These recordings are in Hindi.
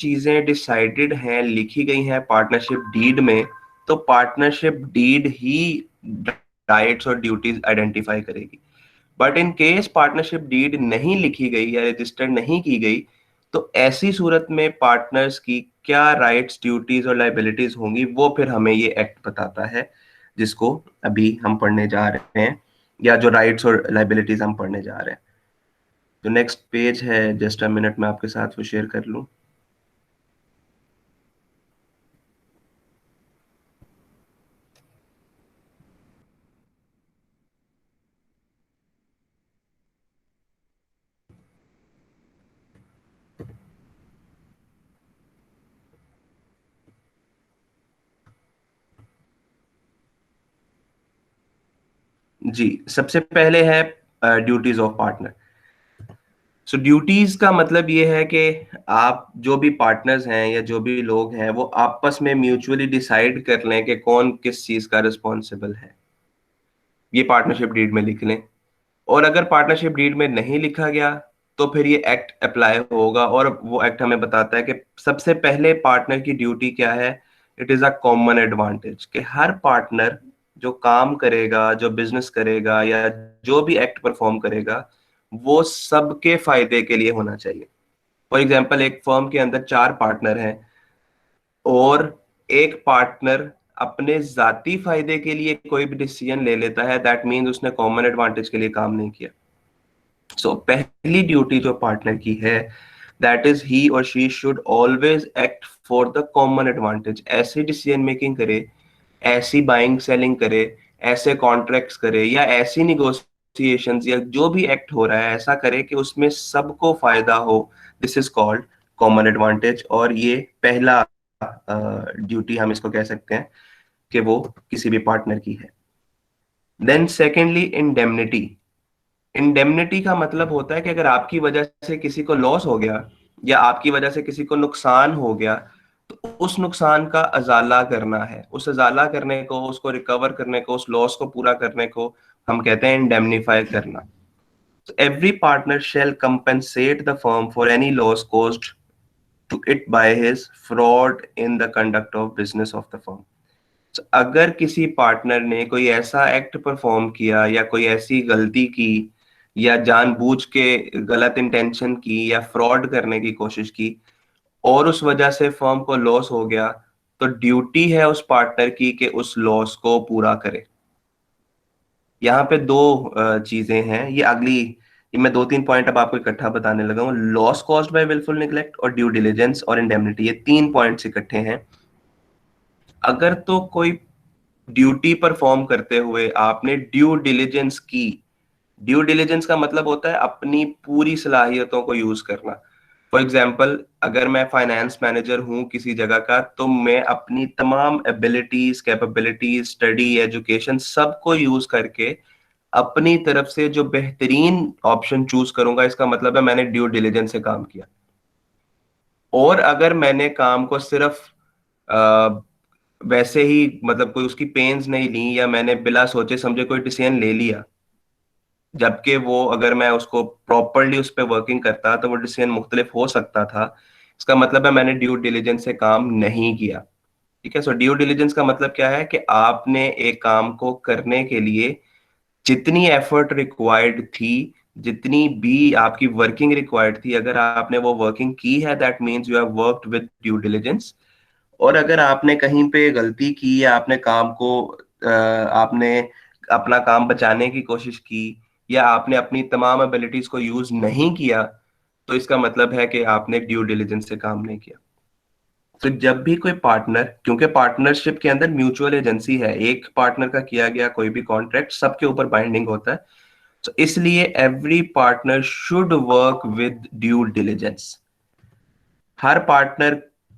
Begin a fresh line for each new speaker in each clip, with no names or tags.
चीजें डिसाइडेड हैं, लिखी गई हैं पार्टनरशिप डीड में, तो पार्टनरशिप डीड ही राइट्स और ड्यूटीज आइडेंटिफाई करेगी। But in case partnership deed नहीं लिखी गई या रजिस्टर्ड नहीं की गई, तो ऐसी सूरत में पार्टनर्स की क्या राइट्स, ड्यूटीज और लाइबिलिटीज होंगी, वो फिर हमें ये एक्ट बताता है, जिसको अभी हम पढ़ने जा रहे हैं, या जो राइट्स और लाइबिलिटीज हम पढ़ने जा रहे हैं। जो नेक्स्ट पेज है, जस्ट अ मिनट में आपके साथ वो शेयर कर लूं। जी, सबसे पहले है duties of partner. So duties का मतलब ये है कि आप जो भी पार्टनर्स हैं या जो भी लोग हैं, वो आपस में म्यूचुअली डिसाइड कर लें कि कौन किस चीज का रिस्पॉन्सिबल है। ये पार्टनरशिप डीड में लिख लें। और अगर पार्टनरशिप डीड में नहीं लिखा गया, तो फिर ये एक्ट अप्लाई होगा, और वो एक्ट हमें बताता है कि सबसे पहले पार्टनर की ड्यूटी क्या है। It is a common advantage कि हर पार्टनर जो काम करेगा, जो बिजनेस करेगा, या जो भी एक्ट परफॉर्म करेगा, वो सबके फायदे के लिए होना चाहिए। फॉर एग्जाम्पल, एक फर्म के अंदर 4 पार्टनर हैं, और एक पार्टनर अपने जाती फायदे के लिए कोई भी डिसीजन ले लेता है, दैट मीन्स उसने कॉमन एडवांटेज के लिए काम नहीं किया। सो पहली ड्यूटी जो पार्टनर की है, दैट इज ही और she should always act for the common advantage. ऐसी डिसीजन मेकिंग करे, ऐसी बाइंग सेलिंग करे, ऐसे कॉन्ट्रैक्ट्स करे, या ऐसी निगोशिएशंस, या जो भी एक्ट हो रहा है ऐसा करे कि उसमें सबको फायदा हो। This is called common advantage, और ये पहला ड्यूटी हम इसको कह सकते हैं कि वो किसी भी पार्टनर की है। Then secondly, indemnity. इंडेमनिटी का मतलब होता है कि अगर आपकी वजह से किसी को लॉस हो गया, या आपकी वजह से किसी को नुकसान हो गया, तो उस नुकसान का अजाला करना है। उस अजाला करने को, उसको रिकवर करने को, उस लॉस को पूरा करने को हम कहते हैं इंडेमनीफाई करना। So every partner shall compensate the firm for any loss caused to it by his fraud in the conduct of business of the firm. So, अगर किसी पार्टनर ने कोई ऐसा एक्ट परफॉर्म किया, या कोई ऐसी गलती की, या जानबूझ के गलत इंटेंशन की, या फ्रॉड करने की कोशिश की, और उस वजह से फर्म को लॉस हो गया, तो ड्यूटी है उस पार्टनर की कि उस लॉस को पूरा करे। यहाँ पे दो चीजें हैं, ये मैं 2-3 पॉइंट अब आपको इकट्ठा बताने लगा हूँ। Loss caused by wilful neglect, और ड्यू डिलिजेंस, और इंडेमनिटी, ये 3 पॉइंट्स इकट्ठे हैं। अगर तो कोई ड्यूटी परफॉर्म करते हुए आपने ड्यू डिलिजेंस की, ड्यू डिलिजेंस का मतलब होता है अपनी पूरी सलाहियतों को यूज करना। फॉर एग्जाम्पल, अगर मैं फाइनेंस मैनेजर हूं किसी जगह का, तो मैं अपनी तमाम एबिलिटीज, कैपेबिलिटीज, स्टडी, एजुकेशन, सबको यूज करके अपनी तरफ से जो बेहतरीन ऑप्शन चूज करूंगा। इसका मतलब है मैंने ड्यू डिलिजेंस से काम किया। और अगर मैंने काम को सिर्फ वैसे ही, मतलब कोई उसकी पेन्स नहीं ली, या मैंने बिला सोचे समझे कोई डिसीजन ले लिया, जबकि वो, अगर मैं उसको प्रॉपरली उस पर वर्किंग करता, तो वो डिसीजन मुख्तलिफ हो सकता था। इसका मतलब है मैंने ड्यू डिलिजेंस से काम नहीं किया। ठीक है। सो ड्यू डिलिजेंस का मतलब क्या है कि आपने एक काम को करने के लिए जितनी एफर्ट रिक्वायर्ड थी, जितनी भी आपकी वर्किंग रिक्वायर्ड थी, अगर आपने वो वर्किंग की है, that means you have worked with due diligence. और अगर आपने कहीं पे गलती की, या आपने काम को आपने अपना काम बचाने की कोशिश की, या आपने अपनी तमाम एबिलिटीज को यूज नहीं किया, तो इसका मतलब है कि आपने ड्यू डिलिजेंस से काम नहीं किया। तो जब भी कोई पार्टनर, क्योंकि पार्टनरशिप के अंदर म्यूचुअल एजेंसी है, एक पार्टनर का किया गया कोई भी कॉन्ट्रैक्ट सबके ऊपर बाइंडिंग होता है, तो इसलिए every partner should work with due diligence. Her partner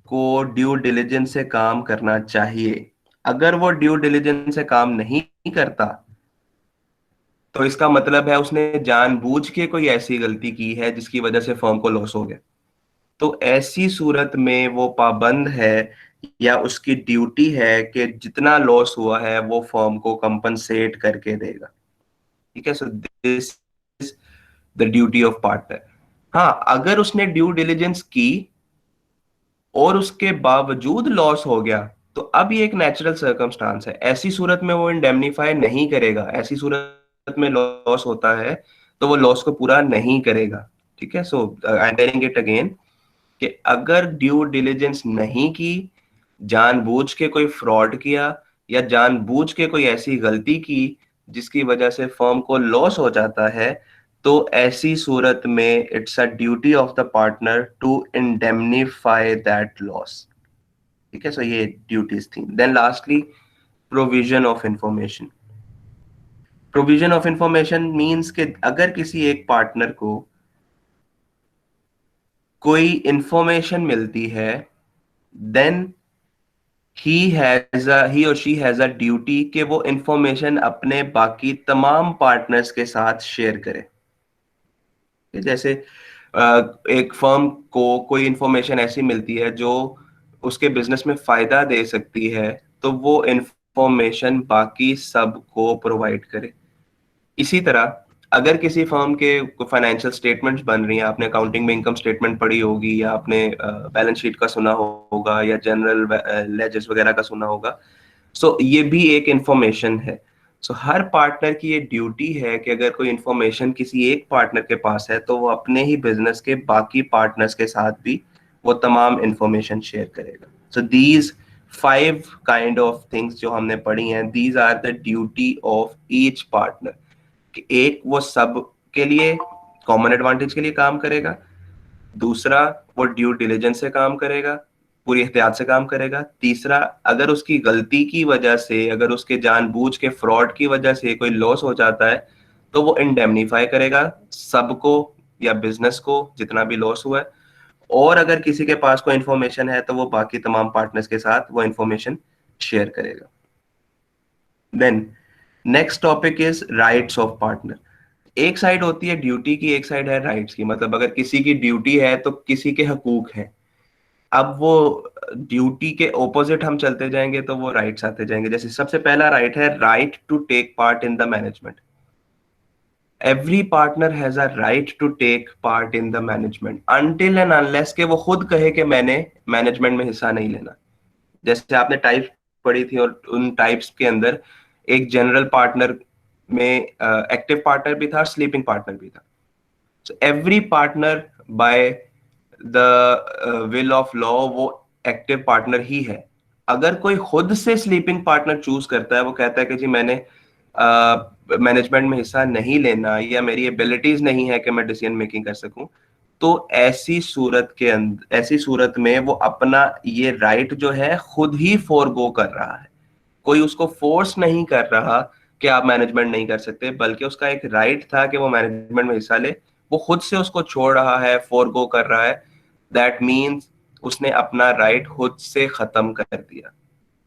को ड्यू डिलिजेंस से काम करना चाहिए। अगर वो ड्यू डिलिजेंस से काम नहीं करता, तो इसका मतलब है उसने जानबूझ के कोई ऐसी गलती की है जिसकी वजह से फर्म को लॉस हो गया। तो ऐसी सूरत में वो पाबंद है, या उसकी ड्यूटी है कि जितना लॉस हुआ है वो फर्म को कंपनसेट करके देगा। ठीक है। So this is the duty of partner. हाँ, अगर उसने ड्यू डिलिजेंस की, और उसके बावजूद लॉस हो गया, तो अब ये एक नेचुरल सर्कमस्टांस है, ऐसी सूरत में वो इंडेमनीफाई नहीं करेगा। ऐसी सूरत में लॉस होता है तो वो लॉस को पूरा नहीं करेगा। ठीक है, so I am telling it again कि अगर ड्यू डिलिजेंस नहीं की, जानबूझ के कोई फ्रॉड किया या जानबूझ के कोई ऐसी गलती की जिसकी वजह से फर्म को लॉस हो जाता है, तो ऐसी सूरत में it's a duty of the partner to indemnify that loss. ठीक है, सो ये ड्यूटीज थी। Then lastly, provision of information. Provision of information means कि अगर किसी एक पार्टनर को कोई इंफॉर्मेशन मिलती है, then he or she has a duty कि वो इंफॉर्मेशन अपने बाकी तमाम पार्टनर्स के साथ शेयर करे। जैसे एक फर्म को कोई इंफॉर्मेशन ऐसी मिलती है जो उसके बिजनेस में फायदा दे सकती है, तो वो इंफॉर्मेशन बाकी सबको प्रोवाइड करे। इसी तरह अगर किसी फर्म के फाइनेंशियल स्टेटमेंट्स बन रही हैं, आपने अकाउंटिंग में इनकम स्टेटमेंट पढ़ी होगी, या आपने बैलेंस शीट का सुना होगा, या जनरल लेजर्स वगैरह का सुना होगा, सो ये भी एक इंफॉर्मेशन है। सो हर पार्टनर की ये ड्यूटी है कि अगर कोई इंफॉर्मेशन किसी एक पार्टनर के पास है तो वो अपने ही बिजनेस के बाकी पार्टनर्स के साथ भी वो तमाम इंफॉर्मेशन शेयर करेगा। So these 5 kind of things जो हमने पढ़ी हैं, these are the duty of each partner. कि एक, वो सब के लिए कॉमन एडवांटेज के लिए काम करेगा। दूसरा, वो ड्यू डिलिजेंस से काम करेगा, पूरी एहतियात से काम करेगा। तीसरा, अगर उसकी गलती की वजह से, अगर उसके जानबूझ के फ्रॉड की वजह से कोई लॉस हो जाता है, तो वो इंडेमनीफाई करेगा सबको या बिजनेस को जितना भी लॉस हुआ है। और अगर किसी के पास कोई इंफॉर्मेशन है तो वो बाकी तमाम पार्टनर्स के साथ वो इंफॉर्मेशन शेयर करेगा। Then next topic is rights of partner. एक साइड होती है ड्यूटी की, एक साइड है राइट्स की। मतलब अगर किसी की ड्यूटी है तो किसी के हकूक हैं। अब वो ड्यूटी के ऑपोजिट हम चलते जाएंगे तो वो राइट्स आते जाएंगे। जैसे सबसे पहला राइट है right to take part in the management. Every partner has a right to take part in the management until and unless के वो खुद कहे कि मैंने मैनेजमेंट में हिस्सा नहीं लेना। जैसे आपने टाइप्स पढ़ी थी, और उन टाइप्स के अंदर एक जनरल पार्टनर में एक्टिव पार्टनर भी था, स्लीपिंग पार्टनर भी था। सो every partner by the will of law वो एक्टिव पार्टनर ही है। अगर कोई खुद से स्लीपिंग पार्टनर चूज करता है, वो कहता है कि जी मैंने मैनेजमेंट में हिस्सा नहीं लेना, या मेरी एबिलिटीज नहीं है कि मैं डिसीजन मेकिंग कर सकूं, तो ऐसी सूरत में वो अपना ये राइट जो है खुद ही फोरगो कर रहा है। कोई उसको फोर्स नहीं कर रहा कि आप मैनेजमेंट नहीं कर सकते, बल्कि उसका एक राइट था कि वो मैनेजमेंट में हिस्सा ले। वो खुद से उसको छोड़ रहा है, फोरगो कर रहा है। दैट मीन्स उसने अपना राइट खुद से खत्म कर दिया।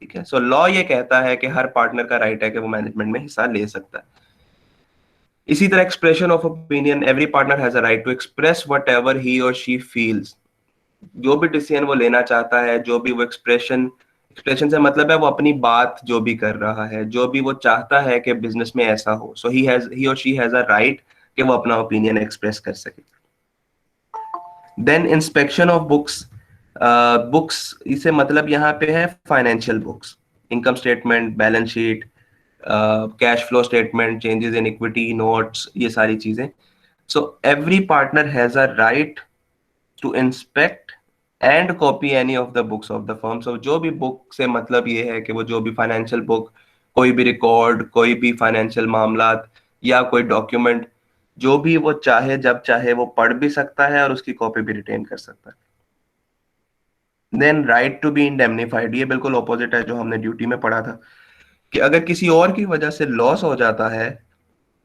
ठीक है, सो लॉ ये कहता है कि हर पार्टनर का राइट है कि वो मैनेजमेंट में हिस्सा ले सकता है। इसी तरह expression of opinion, every partner has a right to express whatever he और शी फील्स। जो भी डिसीजन वो लेना चाहता है, जो भी वो एक्सप्रेशन से मतलब है वो अपनी बात जो भी कर रहा है, जो भी वो चाहता है कि बिजनेस में ऐसा हो, सो ही और शी हैज अ राइट कि वो अपना ओपिनियन एक्सप्रेस कर सके। Then inspection of books. Books इसे मतलब यहाँ पे है financial books, income statement, balance sheet, cash flow statement, changes in equity, notes, ये सारी चीजें। So every partner has a right to inspect and copy any of the books of the firm. So जो भी बुक से मतलब ये है कि वो जो भी फाइनेंशियल बुक, कोई भी रिकॉर्ड, कोई भी फाइनेंशियल मामलात या कोई डॉक्यूमेंट, जो भी वो चाहे जब चाहे वो पढ़ भी सकता है और उसकी कॉपी भी रिटेन कर सकता है। Then right to be indemnified, ये बिल्कुल ऑपोजिट है जो हमने ड्यूटी में पढ़ा था, कि अगर किसी और की वजह से लॉस हो जाता है,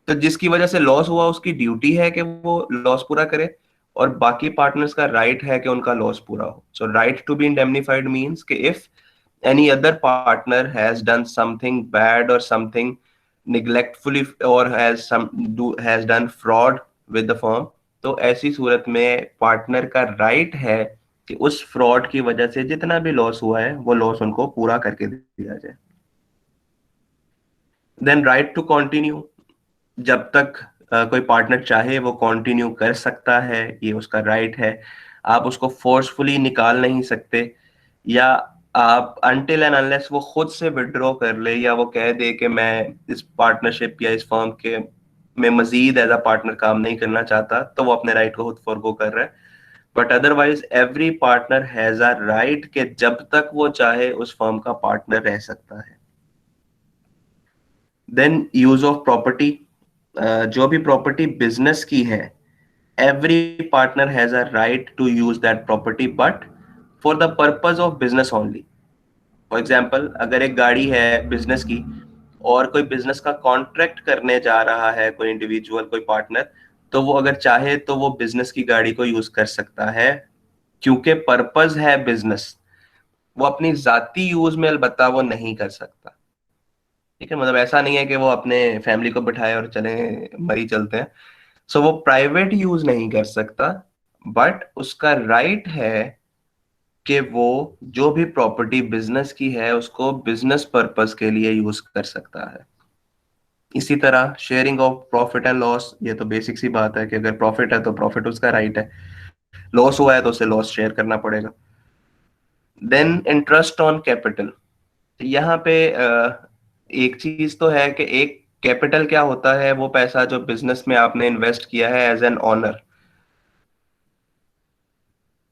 तो जिसकी वजह से लॉस हुआ उसकी ड्यूटी है कि वो लॉस पूरा करे, और बाकी पार्टनर्स का राइट है कि उनका लॉस पूरा हो। So right to be indemnified means कि if any other partner has done something bad or something neglectfully or has done fraud with the firm, तो ऐसी सूरत में पार्टनर का राइट है कि उस फ्रॉड की वजह से जितना भी लॉस हुआ है वो लॉस उनको पूरा करके दिया जाए। देन राइट टू कंटिन्यू, जब तक कोई पार्टनर चाहे वो कंटिन्यू कर सकता है, ये उसका राइट है। आप उसको फोर्सफुली निकाल नहीं सकते, या आप अनटिल एंड अनलेस वो खुद से विड्रॉ कर ले या वो कह दे कि मैं इस पार्टनरशिप या इस फर्म के में मजीद एज अ पार्टनर काम नहीं करना चाहता, तो वो अपने राइट को खुद फॉरगो कर रहा है। But otherwise every partner has a right कि जब तक वो चाहे उस फर्म का पार्टनर रह सकता है। देन यूज ऑफ प्रॉपर्टी, जो भी प्रॉपर्टी बिजनेस की है, every partner has a right to use that property but for the purpose of business only. For example, अगर एक गाड़ी है बिजनेस की और कोई बिजनेस का कॉन्ट्रैक्ट करने जा रहा है कोई इंडिविजुअल, कोई पार्टनर, तो वो अगर चाहे तो वो बिजनेस की गाड़ी को यूज कर सकता है, क्योंकि पर्पस है बिजनेस। वो अपनी जाती यूज में अलबत्ता वो नहीं कर सकता। ठीक है, मतलब ऐसा नहीं है कि वो अपने फैमिली को बिठाए और चले मरी चलते हैं। सो वो प्राइवेट यूज नहीं कर सकता, बट उसका राइट है कि वो जो भी प्रॉपर्टी बिजनेस की है उसको बिजनेस पर्पस के लिए यूज कर सकता है। इसी तरह sharing of profit and loss, ये तो बेसिक सी बात है कि अगर प्रॉफिट है तो प्रॉफिट उसका राइट है, लॉस हुआ है तो उसे लॉस शेयर करना पड़ेगा। देन इंटरेस्ट ऑन कैपिटल, यहाँ पे एक चीज तो है कि एक कैपिटल क्या होता है, वो पैसा जो बिजनेस में आपने इन्वेस्ट किया है एज एन ऑनर।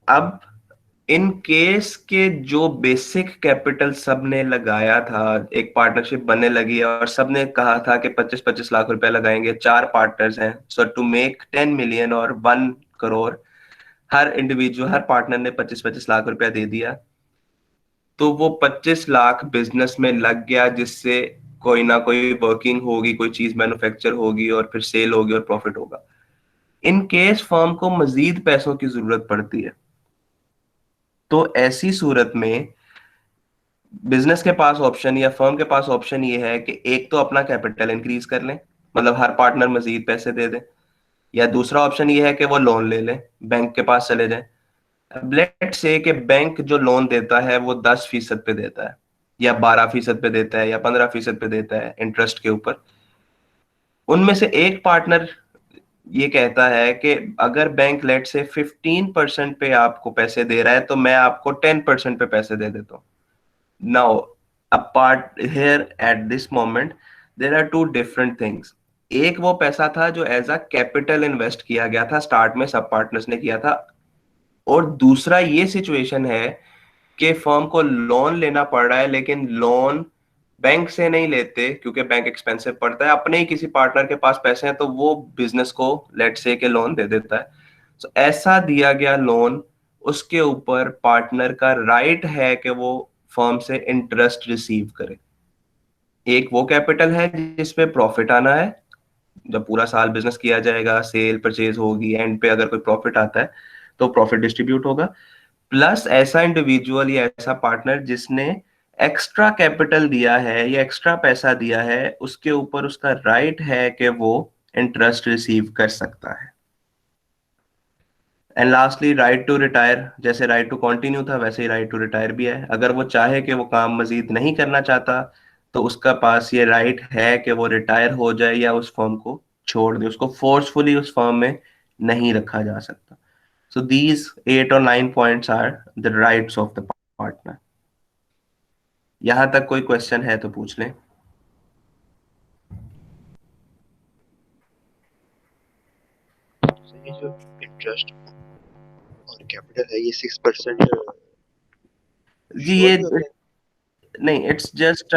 अब इन केस के जो बेसिक कैपिटल सबने लगाया था, एक पार्टनरशिप बनने लगी और सबने कहा था कि 25-25 लाख रुपए लगाएंगे, चार पार्टनर्स हैं, सो टू मेक 10 मिलियन और 1 करोड़, हर इंडिविजुअल हर पार्टनर ने 25-25 लाख रुपया दे दिया, तो वो 25 लाख बिजनेस में लग गया, जिससे कोई ना कोई वर्किंग होगी, कोई चीज मैन्युफैक्चर होगी और फिर सेल होगी और प्रॉफिट होगा। इन केस फर्म को मजीद पैसों की जरूरत पड़ती है, तो ऐसी सूरत में बिजनेस के पास ऑप्शन या फर्म के पास ऑप्शन ये है कि एक तो अपना कैपिटल इंक्रीज कर लें, मतलब हर पार्टनर मजीद पैसे दे दे, या दूसरा ऑप्शन ये है कि वो लोन ले लें, बैंक के पास चले जाएं। अब लेट से कि बैंक जो लोन देता है वो 10% पे देता है, या 12% पे देता है, या 15% पे देता है इंटरेस्ट के ऊपर। उनमें से एक पार्टनर ये कहता है कि अगर बैंक लेट से 15% पे आपको पैसे दे रहा है तो मैं आपको 10% पे पैसे दे देता हूँ। Now, apart here at this moment, there are two different things. एक वो पैसा था जो एज अ कैपिटल इन्वेस्ट किया गया था, स्टार्ट में सब पार्टनर्स ने किया था, और दूसरा ये सिचुएशन है कि फर्म को लोन लेना पड़ रहा है, लेकिन लोन बैंक से नहीं लेते क्योंकि बैंक एक्सपेंसिव पड़ता है, अपने ही किसी पार्टनर के पास पैसे हैं तो वो बिजनेस को लेट से के लोन दे देता है। तो ऐसा दिया गया लोन, उसके ऊपर पार्टनर का राइट है कि वो फर्म से इंटरेस्ट रिसीव करे। एक वो कैपिटल है जिसपे प्रॉफिट आना है, जब पूरा साल बिजनेस किया जाएगा, सेल परचेज होगी, एंड पे अगर कोई प्रॉफिट आता है तो प्रॉफिट डिस्ट्रीब्यूट होगा। प्लस ऐसा इंडिविजुअल या ऐसा पार्टनर जिसने एक्स्ट्रा कैपिटल दिया है या एक्स्ट्रा पैसा दिया है, उसके ऊपर उसका राइट है कि वो इंटरेस्ट रिसीव कर सकता है। And lastly right to retire, जैसे राइट टू कंटिन्यू था वैसे ही राइट टू रिटायर भी है। अगर वो चाहे कि वो काम मजीद नहीं करना चाहता, तो उसका पास ये राइट है कि वो रिटायर हो जाए या उस फर्म को छोड़ दे, उसको फोर्सफुली उस फर्म में नहीं रखा जा सकता। सो दीज 8 और 9 points are the rights of the partner. यहां तक कोई क्वेश्चन है तो पूछ लें।
सर ये जो इंटरेस्ट और कैपिटल है ये 6%
जी
श्योर
ये
भी होता है?
नहीं, इट्स जस्ट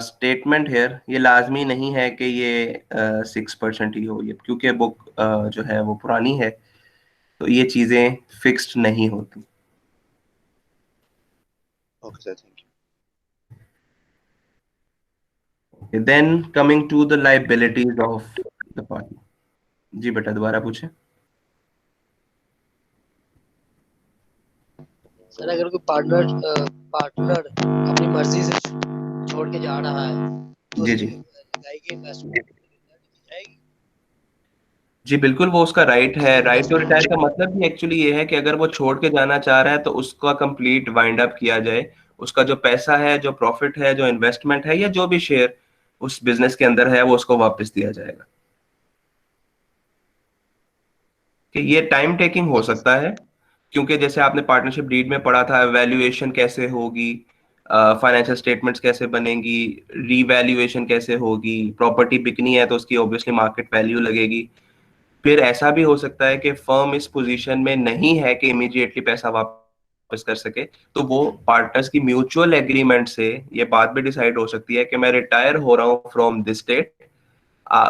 स्टेटमेंट हेयर, ये लाजमी नहीं है कि ये 6% ही हो, ये क्योंकि बुक जो है वो पुरानी है, तो ये चीजें फिक्स्ड नहीं होती।
Okay sir, thank
then coming to the liabilities of the partner. जी बेटा दोबारा पूछे।
You sir. अगर कोई पार्टनर अपनी मर्जी से छोड़ के जा रहा है तो
जी
उसकी
जी
लगाई इन्वेस्टमेंट जाएगी।
जी बिल्कुल, वो उसका राइट है। राइट टू रिटायर का मतलब भी एक्चुअली ये है कि अगर वो छोड़ के जाना चाह रहा है तो उसका कंप्लीट वाइंड अप किया जाए, उसका जो पैसा है, जो प्रॉफिट है, जो इन्वेस्टमेंट है, या जो भी शेयर उस बिजनेस के अंदर है, वो उसको वापस दिया जाएगा। कि ये टाइम टेकिंग हो सकता है, क्योंकि जैसे आपने पार्टनरशिप डीड में पढ़ा था, वैल्यूएशन कैसे होगी, फाइनेंशियल स्टेटमेंट्स कैसे बनेंगी, रीवैल्यूएशन कैसे होगी, प्रॉपर्टी बिकनी है तो उसकी ऑब्वियसली मार्केट वैल्यू लगेगी। फिर ऐसा भी हो सकता है कि फर्म इस पोजीशन में नहीं है कि इमीडिएटली पैसा वापस कर सके, तो वो पार्टनर्स की म्यूचुअल एग्रीमेंट से ये बात भी डिसाइड हो सकती है कि मैं रिटायर हो रहा हूँ फ्रॉम दिस डेट,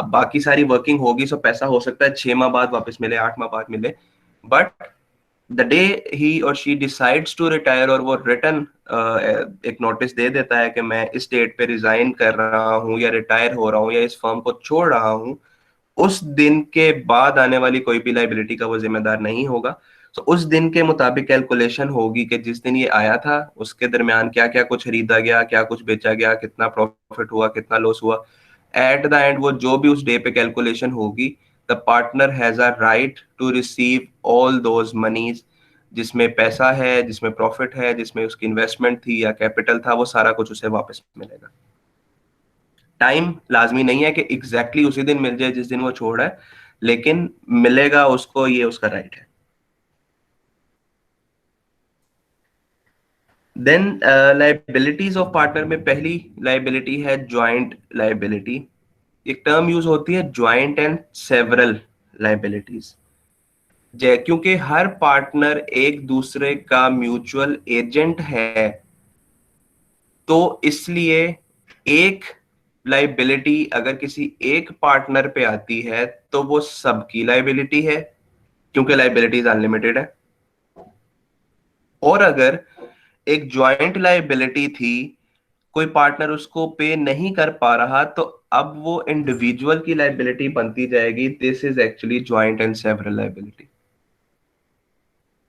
बाकी सारी वर्किंग होगी, सो पैसा हो सकता है 6 माह बाद वापस मिले, 8 माह बाद मिले, बट द डे ही और शी डिसाइड्स टू रिटायर, और वो रिटर्न एक नोटिस दे देता है कि मैं इस डेट पे रिजाइन कर रहा हूँ या रिटायर हो रहा हूँ या इस फर्म को छोड़ रहा हूँ, उस दिन के बाद आने वाली कोई भी लाइबिलिटी का वो जिम्मेदार नहीं होगा। तो उस दिन के मुताबिक कैलकुलेशन होगी कि जिस दिन ये आया था उसके दरमियान क्या क्या कुछ खरीदा गया, क्या कुछ बेचा गया, कितना प्रॉफिट हुआ, कितना लॉस हुआ। एट द एंड वो जो भी उस डे पे कैलकुलेशन होगी, the partner has a right to receive all those monies, जिसमें पैसा है, जिसमें प्रॉफिट है, जिसमें उसकी इन्वेस्टमेंट थी या कैपिटल था, वो सारा कुछ उसे वापस मिलेगा। टाइम लाजमी नहीं है कि एग्जैक्टली उसी दिन मिल जाए जिस दिन वो छोड़ रहा है, लेकिन मिलेगा उसको, ये उसका राइट है। देन लाइबिलिटीज ऑफ पार्टनर में पहली लाइबिलिटी है ज्वाइंट लाइबिलिटी। एक टर्म यूज होती है ज्वाइंट एंड सेवरल लाइबिलिटीज, क्योंकि हर पार्टनर एक दूसरे का म्यूचुअल एजेंट है, तो इसलिए एक लाइबिलिटी अगर किसी एक पार्टनर पे आती है तो वो सबकी लाइबिलिटी है, क्योंकि लाइबिलिटीज अनलिमिटेड है। और अगर एक ज्वाइंट लाइबिलिटी थी, कोई पार्टनर उसको पे नहीं कर पा रहा, तो अब वो इंडिविजुअल की लाइबिलिटी बनती जाएगी। This is actually joint and several liability.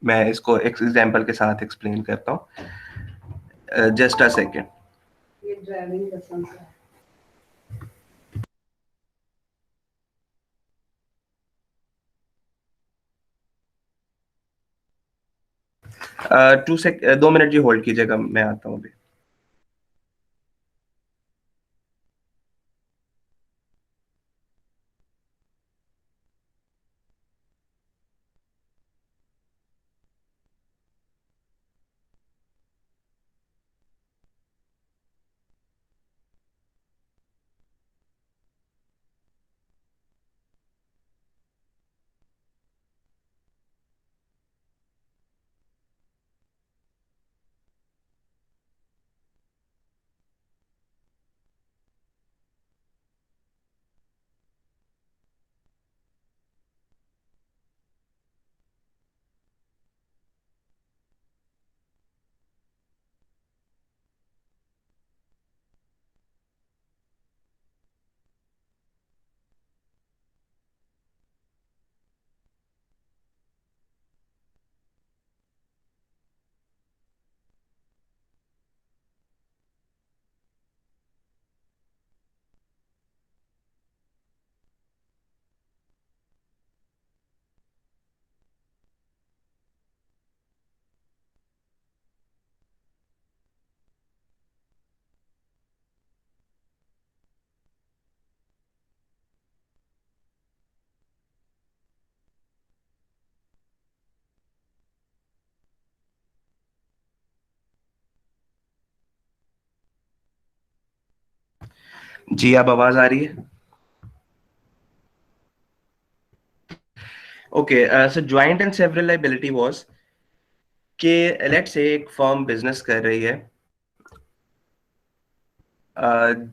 मैं इसको एक एग्जांपल के साथ एक्सप्लेन करता हूँ, जस्ट अ सेकेंड।
ये ड्राइविंग लाइसेंस है।
टू सेक 2 मिनट जी होल्ड कीजिएगा, मैं आता हूँ अभी। जी, अब आवाज आ रही है? Okay, so joint and several liability was कि लेट्स से एक फर्म बिजनेस कर रही है।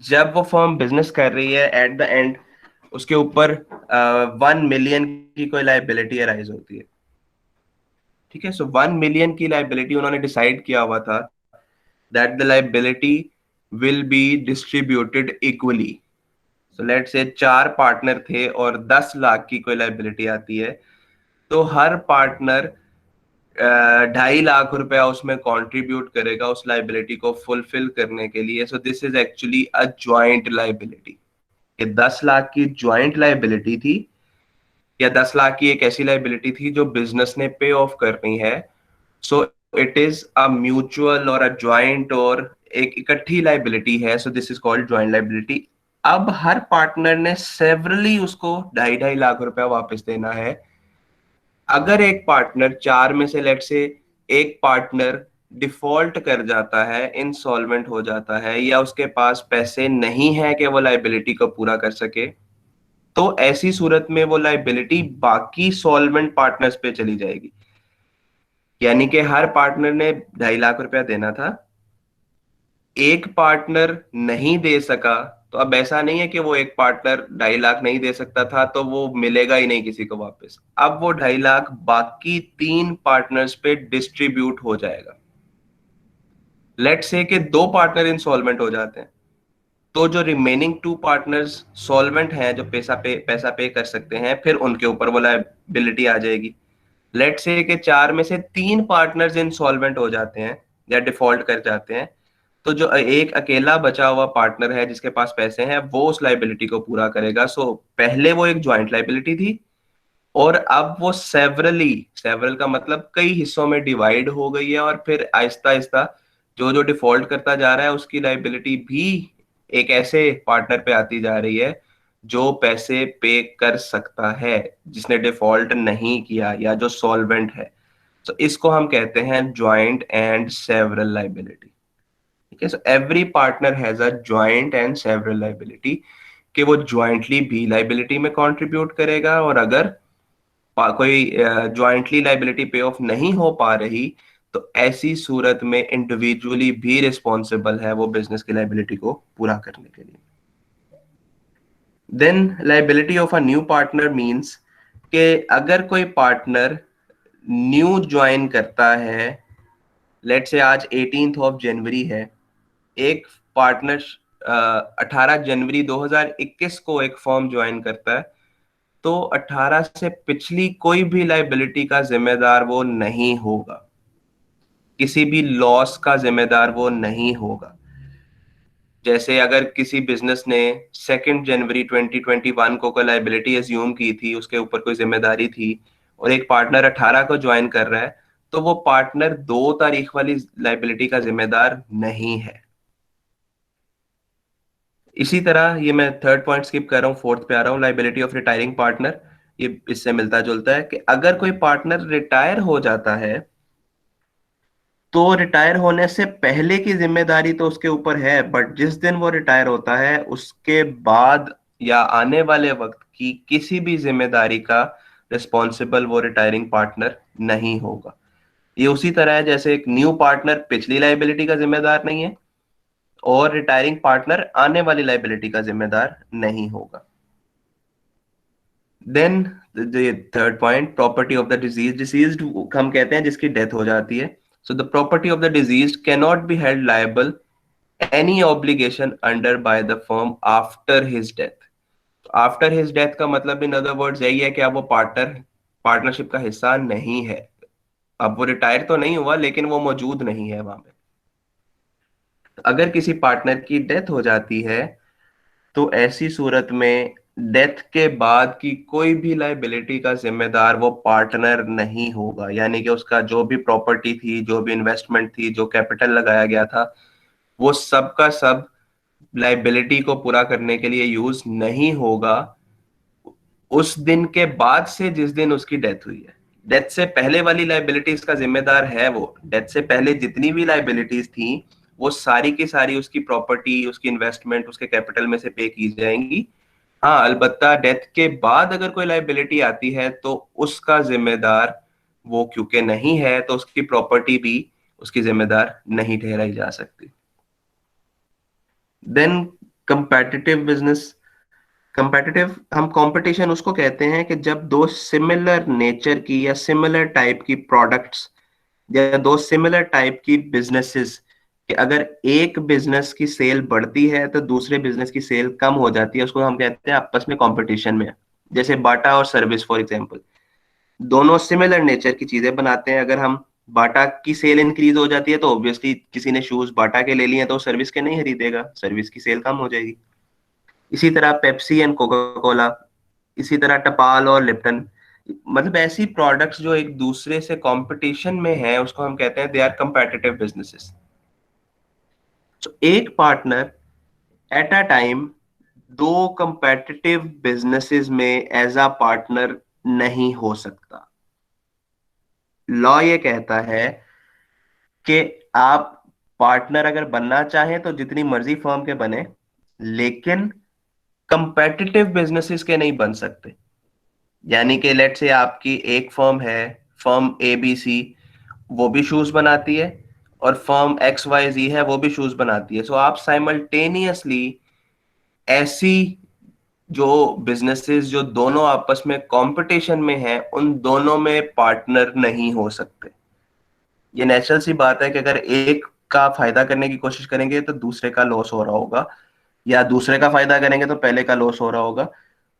जब वो फर्म बिजनेस कर रही है, एट द एंड उसके ऊपर 1 मिलियन की कोई लाइबिलिटी अराइज होती है। ठीक है, सो 1 मिलियन की लाइबिलिटी उन्होंने डिसाइड किया हुआ था that the liability will be distributed equally. So let से 4 पार्टनर थे और 10 लाख की कोई लाइबिलिटी आती है, तो हर पार्टनर 2.5 लाख रुपया उसमें कंट्रीब्यूट करेगा उस लाइबिलिटी को फुलफिल करने के लिए। सो this is actually a joint liability. ये 10 लाख की ज्वाइंट लाइबिलिटी थी, या 10 लाख की एक ऐसी लाइबिलिटी थी जो बिजनेस ने पे ऑफ करनी है। So it is a mutual और अ ज्वाइंट और एक इकट्ठी लाइबिलिटी है। So this is called joint liability. अब हर पार्टनर ने सेवरली उसको 2.5 लाख रुपया वापस देना है। अगर एक पार्टनर, चार में से लेट से एक पार्टनर डिफॉल्ट कर जाता है, इंसॉल्वेंट हो जाता है, या उसके पास पैसे नहीं है कि वो लाइबिलिटी को पूरा कर सके, तो ऐसी सूरत में वो लाइबिलिटी बाकी सॉल्वेंट पार्टनर्स पे चली जाएगी। यानी कि हर पार्टनर ने 2.5 लाख रुपया देना था, एक पार्टनर नहीं दे सका, तो अब ऐसा नहीं है कि वो एक पार्टनर 2.5 लाख नहीं दे सकता था तो वो मिलेगा ही नहीं किसी को वापस। अब वो 2.5 लाख बाकी 3 पार्टनर्स पे डिस्ट्रीब्यूट हो जाएगा। लेट्स से कि 2 पार्टनर इंसॉल्वेंट हो जाते हैं, तो जो रिमेनिंग 2 पार्टनर्स सॉल्वेंट हैं, जो पैसा पे कर सकते हैं, फिर उनके ऊपर वो लायबिलिटी आ जाएगी। लेट्स से कि 4 में से 3 पार्टनर्स इंसॉल्वेंट हो जाते हैं या डिफॉल्ट कर जाते हैं, तो जो एक अकेला बचा हुआ पार्टनर है जिसके पास पैसे हैं, वो उस लाइबिलिटी को पूरा करेगा। सो पहले वो एक ज्वाइंट लाइबिलिटी थी, और अब वो सेवरल का मतलब कई हिस्सों में डिवाइड हो गई है, और फिर आहिस्ता आहिस्ता जो जो डिफॉल्ट करता जा रहा है उसकी लाइबिलिटी भी एक ऐसे पार्टनर पे आती जा रही है जो पैसे पे कर सकता है, जिसने डिफॉल्ट नहीं किया या जो सॉल्वेंट है। तो इसको हम कहते हैं ज्वाइंट एंड सेवरल लाइबिलिटी। ठीक है, सो every partner has a joint and several liability, कि वो ज्वाइंटली भी लाइबिलिटी में कंट्रीब्यूट करेगा, और अगर कोई ज्वाइंटली लाइबिलिटी पे ऑफ नहीं हो पा रही, तो ऐसी सूरत में इंडिविजुअली भी रिस्पॉन्सिबल है वो बिजनेस की लाइबिलिटी को पूरा करने के लिए। Then liability of a new partner means कि अगर कोई पार्टनर न्यू ज्वाइन करता है, लेट से आज 18th ऑफ जनवरी है, एक पार्टनर 18 जनवरी 2021 को एक फॉर्म ज्वाइन करता है, तो 18 से पिछली कोई भी लाइबिलिटी का जिम्मेदार वो नहीं होगा, किसी भी लॉस का जिम्मेदार वो नहीं होगा। जैसे अगर किसी बिजनेस ने 2 जनवरी 2021 को कोई लाइबिलिटी एज्यूम की थी, उसके ऊपर कोई जिम्मेदारी थी, और एक पार्टनर 18 को ज्वाइन कर रहा है, तो वो पार्टनर 2 तारीख वाली लाइबिलिटी का जिम्मेदार नहीं है। इसी तरह, ये मैं थर्ड पॉइंट स्किप कर रहा हूँ, फोर्थ पे आ रहा हूँ, लाइबिलिटी ऑफ रिटायरिंग पार्टनर। ये इससे मिलता जुलता है कि अगर कोई पार्टनर रिटायर हो जाता है, तो रिटायर होने से पहले की जिम्मेदारी तो उसके ऊपर है, बट जिस दिन वो रिटायर होता है उसके बाद या आने वाले वक्त की किसी भी जिम्मेदारी का रिस्पॉन्सिबल वो रिटायरिंग पार्टनर नहीं होगा। ये उसी तरह है जैसे एक न्यू पार्टनर पिछली लाइबिलिटी का जिम्मेदार नहीं है, और रिटायरिंग पार्टनर आने वाली लाइबिलिटी का जिम्मेदार नहीं होगा। Then third point, property of the deceased हम कहते हैं जिसकी डेथ हो जाती है। So the property of the deceased can not be held liable any obligation under by the firm after his death. After his death का मतलब इन अदर वर्ड्स यही है कि अब वो पार्टनरशिप का हिस्सा नहीं है। अब वो रिटायर तो नहीं हुआ, लेकिन वो मौजूद नहीं है वहां पे। अगर किसी पार्टनर की डेथ हो जाती है, तो ऐसी सूरत में डेथ के बाद की कोई भी लाइबिलिटी का जिम्मेदार वो पार्टनर नहीं होगा। यानी कि उसका जो भी प्रॉपर्टी थी, जो भी इन्वेस्टमेंट थी, जो कैपिटल लगाया गया था, वो सब का सब लाइबिलिटी को पूरा करने के लिए यूज नहीं होगा उस दिन के बाद से जिस दिन उसकी डेथ हुई है। डेथ से पहले वाली लाइबिलिटीज का जिम्मेदार है वो। डेथ से पहले जितनी भी लाइबिलिटीज थी, वो सारी की सारी उसकी प्रॉपर्टी, उसकी इन्वेस्टमेंट, उसके कैपिटल में से पे की जाएंगी। हाँ, अलबत्ता डेथ के बाद अगर कोई लाइबिलिटी आती है तो उसका जिम्मेदार वो क्योंकि नहीं है, तो उसकी प्रॉपर्टी भी उसकी जिम्मेदार नहीं ठहराई जा सकती। Then competitive business. कंपेटिटिव हम कंपटीशन उसको कहते हैं कि जब दो सिमिलर नेचर की या सिमिलर टाइप की प्रोडक्ट्स या दो सिमिलर टाइप की बिजनेसेस, कि अगर एक बिजनेस की सेल बढ़ती है तो दूसरे बिजनेस की सेल कम हो जाती है, उसको हम कहते हैं आपस में कंपटीशन में। जैसे बाटा और सर्विस फॉर एग्जांपल, दोनों सिमिलर नेचर की चीजें बनाते हैं। अगर हम बाटा की सेल इंक्रीज हो जाती है तो ऑब्वियसली किसी ने शूज बाटा के ले लिए तो सर्विस के नहीं खरीदेगा, सर्विस की सेल कम हो जाएगी। इसी तरह पेप्सी एंड कोका कोला, इसी तरह टपाल और लिप्टन, मतलब ऐसी प्रोडक्ट्स जो एक दूसरे से कंपटीशन में है, उसको हम कहते हैं दे आर कंपेटिटिव बिजनेसेस। तो एक पार्टनर एट अ टाइम दो कंपेटिटिव बिजनेसेस में एज अ पार्टनर नहीं हो सकता। लॉ ये कहता है कि आप पार्टनर अगर बनना चाहें तो जितनी मर्जी फर्म के बने, लेकिन कंपेटिटिव बिजनेसेस के नहीं बन सकते। यानी कि लेट से आपकी एक फर्म है, फर्म ABC, वो भी शूज बनाती है, और फर्म XYZ है, वो भी शूज बनाती है। सो आप साइमल्टेनियसली ऐसी जो बिजनेसेस जो दोनों आपस में कंपटीशन में हैं, उन दोनों में पार्टनर नहीं हो सकते। ये नेचुरल सी बात है कि अगर एक का फायदा करने की कोशिश करेंगे तो दूसरे का लॉस हो रहा होगा, या दूसरे का फायदा करेंगे तो पहले का लॉस हो रहा होगा।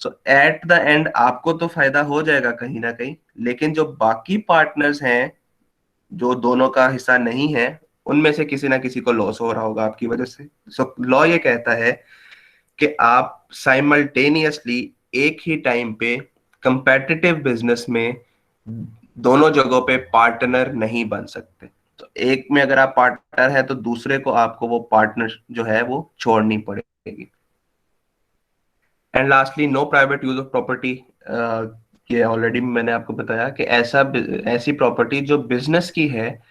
सो एट द एंड आपको तो फायदा हो जाएगा कहीं ना कहीं, लेकिन जो बाकी पार्टनर्स हैं जो दोनों का हिस्सा नहीं है, उनमें से किसी ना किसी को लॉस हो रहा होगा आपकी वजह से। सो लॉ ये कहता है कि आप साइमल्टेनियसली एक ही टाइम पे कंपेटिटिव बिजनेस में दोनों जगहों पे पार्टनर नहीं बन सकते। तो एक में अगर आप पार्टनर है तो दूसरे को आपको वो पार्टनर जो है वो छोड़नी पड़ेगी। And lastly, no private use of property. ये ऑलरेडी मैंने आपको बताया कि ऐसी प्रॉपर्टी जो बिजनेस की है,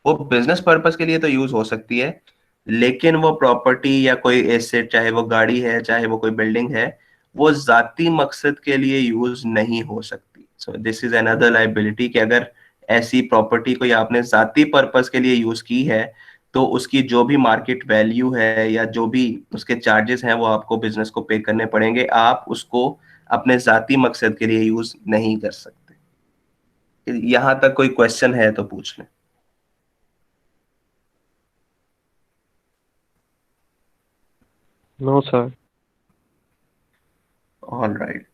वो बिजनेस पर्पस के लिए तो यूज हो सकती है, लेकिन वो प्रॉपर्टी या कोई एसेट, चाहे वो गाड़ी है चाहे वो कोई बिल्डिंग है, वो जाती मकसद के लिए यूज नहीं हो सकती। सो दिस इज अनदर लाइबिलिटी कि अगर ऐसी प्रॉपर्टी कोई आपने जाती पर्पस के लिए यूज की है, तो उसकी जो भी मार्केट वैल्यू है या जो भी उसके चार्जेस हैं वो आपको बिजनेस को पे करने पड़ेंगे। आप उसको अपने जाती मकसद के लिए यूज नहीं कर सकते। यहां तक कोई क्वेश्चन है तो पूछ लें।
No sir.
ऑल राइट,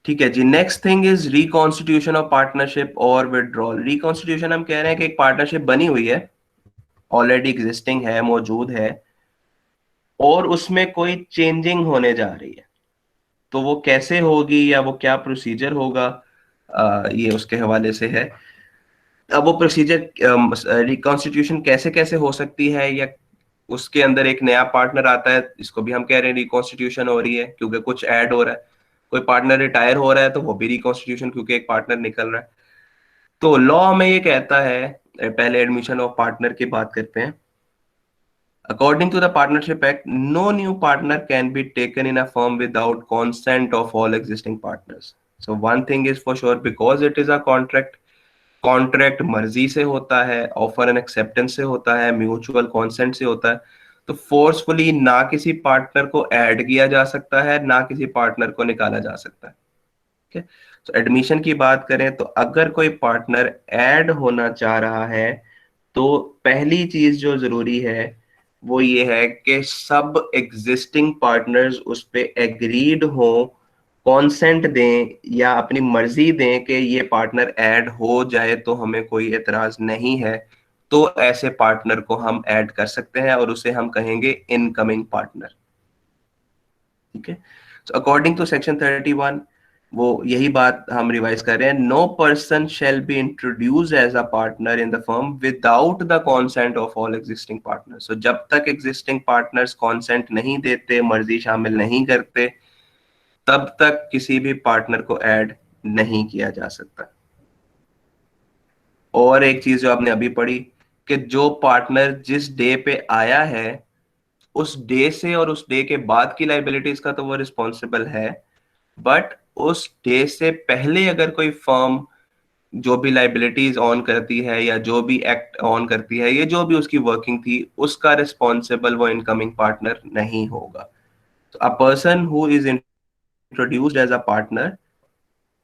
ठीक है जी। Next thing is reconstitution of partnership और विड्रॉल। रिकॉन्स्टिट्यूशन हम कह रहे हैं कि एक पार्टनरशिप बनी हुई है, ऑलरेडी एग्जिस्टिंग है, मौजूद है, और उसमें कोई चेंजिंग होने जा रही है। तो वो कैसे होगी या वो क्या प्रोसीजर होगा, ये उसके हवाले से है। अब वो प्रोसीजर, रिकॉन्स्टिट्यूशन कैसे कैसे हो सकती है, या उसके अंदर एक नया पार्टनर आता है, इसको भी हम कह रहे हैं रिकॉन्स्टिट्यूशन हो रही है क्योंकि कुछ ऐड हो रहा है। कोई पार्टनर रिटायर हो रहा है तो वो भी रिकॉन्स्टिट्यूशन, क्योंकि एक पार्टनर निकल रहा है। तो लॉ में ये कहता है, पहले एडमिशन ऑफ पार्टनर की बात करते हैं। According to the Partnership Act, no new partner can be taken in a firm without consent of all existing partners. So one thing is for sure, because it is a contract, contract मर्जी से होता है, ऑफर एंड एक्सेप्टेंस से होता है, म्यूचुअल कॉन्सेंट से होता है, तो फोर्सफुली ना किसी पार्टनर को ऐड किया जा सकता है, ना किसी पार्टनर को निकाला जा सकता है। ठीक है, तो एडमिशन की बात करें तो अगर कोई पार्टनर ऐड होना चाह रहा है, तो पहली चीज जो जरूरी है वो ये है कि सब एग्जिस्टिंग पार्टनर्स उस पे एग्रीड हो, कॉन्सेंट दें या अपनी मर्जी दें कि ये पार्टनर ऐड हो जाए, तो हमें कोई एतराज नहीं है। तो ऐसे पार्टनर को हम ऐड कर सकते हैं और उसे हम कहेंगे इनकमिंग पार्टनर। ठीक है, तो अकॉर्डिंग टू सेक्शन 31, वो यही बात हम रिवाइज कर रहे हैं। No person shall be introduce as a partner in the firm without the consent of all existing partners. So जब तक एग्जिस्टिंग पार्टनर्स कॉन्सेंट नहीं देते, मर्जी शामिल नहीं करते, तब तक किसी भी पार्टनर को ऐड नहीं किया जा सकता। और एक चीज जो आपने अभी पढ़ी कि जो पार्टनर जिस डे पे आया है, उस डे से और उस डे के बाद की लाइबिलिटीज का तो वो रिस्पॉन्सिबल है, बट उस डे से पहले अगर कोई फर्म जो भी लाइबिलिटीज ऑन करती है या जो भी एक्ट ऑन करती है, ये जो भी उसकी वर्किंग थी, उसका रिस्पॉन्सिबल वो इनकमिंग पार्टनर नहीं होगा। तो a person who is introduced as a partner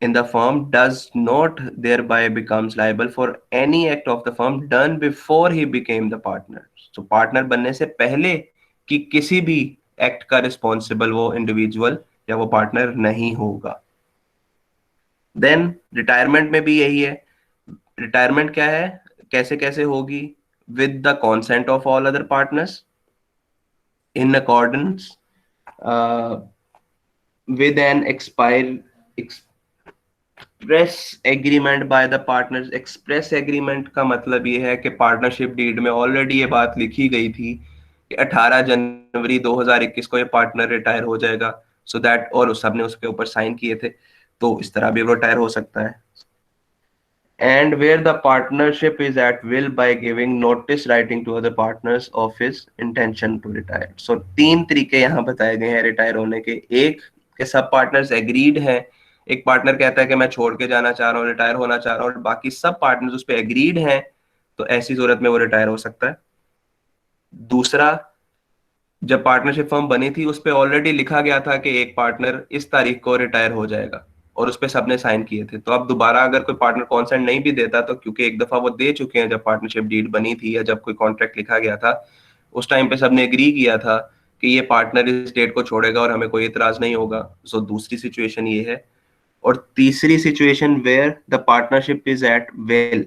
in the firm does not thereby becomes liable for any act of the firm done before he became the partner. So partner बनने से पहले कि किसी भी एक्ट का रिस्पॉन्सिबल वो इंडिविजुअल या वो पार्टनर नहीं होगा। देन रिटायरमेंट में भी यही है। रिटायरमेंट क्या है, कैसे कैसे होगी? With the consent of all other partners in accordance with an express agreement by the partners। express agreement का मतलब ये है कि पार्टनरशिप डीड में ऑलरेडी ये बात लिखी गई थी कि 18 जनवरी 2021 को ये पार्टनर रिटायर हो जाएगा, सो दैट, और सबने उसके ऊपर साइन किए थे, तो इस तरह भी वो रिटायर हो सकता है। and where the partnership is at will by giving notice writing to other partners of his intention to retire. So तीन तरीके यहाँ बताए गए हैं रिटायर होने के। एक के सब पार्टनर्स एग्रीड हैं, एक पार्टनर कहता है कि मैं छोड़ के जाना चाह रहा हूँ, रिटायर होना चाह रहा हूँ, और बाकी सब पार्टनर्स उस पर एग्रीड हैं, तो ऐसी सूरत में वो रिटायर हो सकता है। दूसरा, जब पार्टनरशिप फर्म बनी थी उस पर ऑलरेडी लिखा गया था कि एक पार्टनर इस तारीख को रिटायर हो जाएगा और उस पर सबने साइन किए थे, तो अब दोबारा अगर कोई पार्टनर कॉन्सेंट नहीं भी देता, तो क्योंकि एक दफा वो दे चुके हैं जब पार्टनरशिप डीड बनी थी या जब कोई कॉन्ट्रैक्ट लिखा गया था, उस टाइम पे सबने एग्री किया था कि ये पार्टनर इस डेट को छोड़ेगा और हमें कोई इतराज नहीं होगा। सो दूसरी सिचुएशन ये है। और तीसरी situation where the partnership is at will,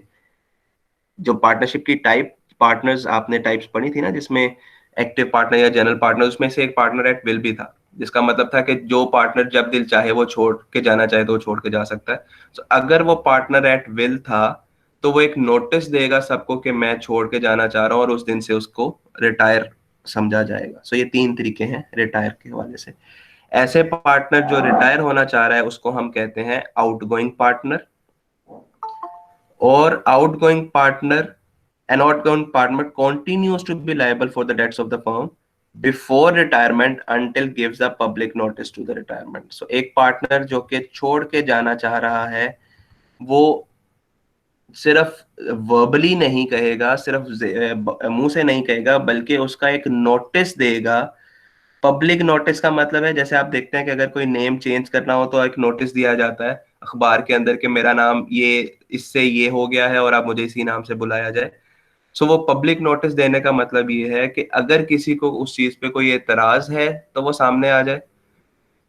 जो पार्टनरशिप की टाइप, पार्टनर्स आपने टाइप्स पढ़ी थी ना, जिसमें एक्टिव पार्टनर या जनरल पार्टनर, उसमें से एक पार्टनर एट विल भी था, जिसका मतलब था कि जो पार्टनर जब दिल चाहे वो छोड़ के जाना चाहे तो वो छोड़ के जा सकता है। तो अगर वो पार्टनर एट विल था तो वो एक नोटिस देगा सबको कि मैं छोड़ के जाना चाह रहा हूँ, और उस दिन से उसको रिटायर समझा जाएगा। सो ये तीन तरीके हैं रिटायर के हवाले से। ऐसे पार्टनर जो रिटायर होना चाह रहा है उसको हम कहते हैं आउटगोइंग पार्टनर। और outgoing partner, an outgoing partner continues to be liable for the debts of the firm before retirement until gives a public notice to the retirement. So एक पार्टनर जो कि छोड़ के जाना चाह रहा है वो सिर्फ वर्बली नहीं कहेगा, सिर्फ मुंह से नहीं कहेगा, बल्कि उसका एक नोटिस देगा। पब्लिक नोटिस का मतलब है, जैसे आप देखते हैं कि अगर कोई नेम चेंज करना हो तो एक नोटिस दिया जाता है अखबार के अंदर कि मेरा नाम ये इससे ये हो गया है और आप मुझे इसी नाम से बुलाया जाए। सो वो पब्लिक नोटिस देने का मतलब ये है कि अगर किसी को उस चीज पे कोई एतराज है तो वो सामने आ जाए,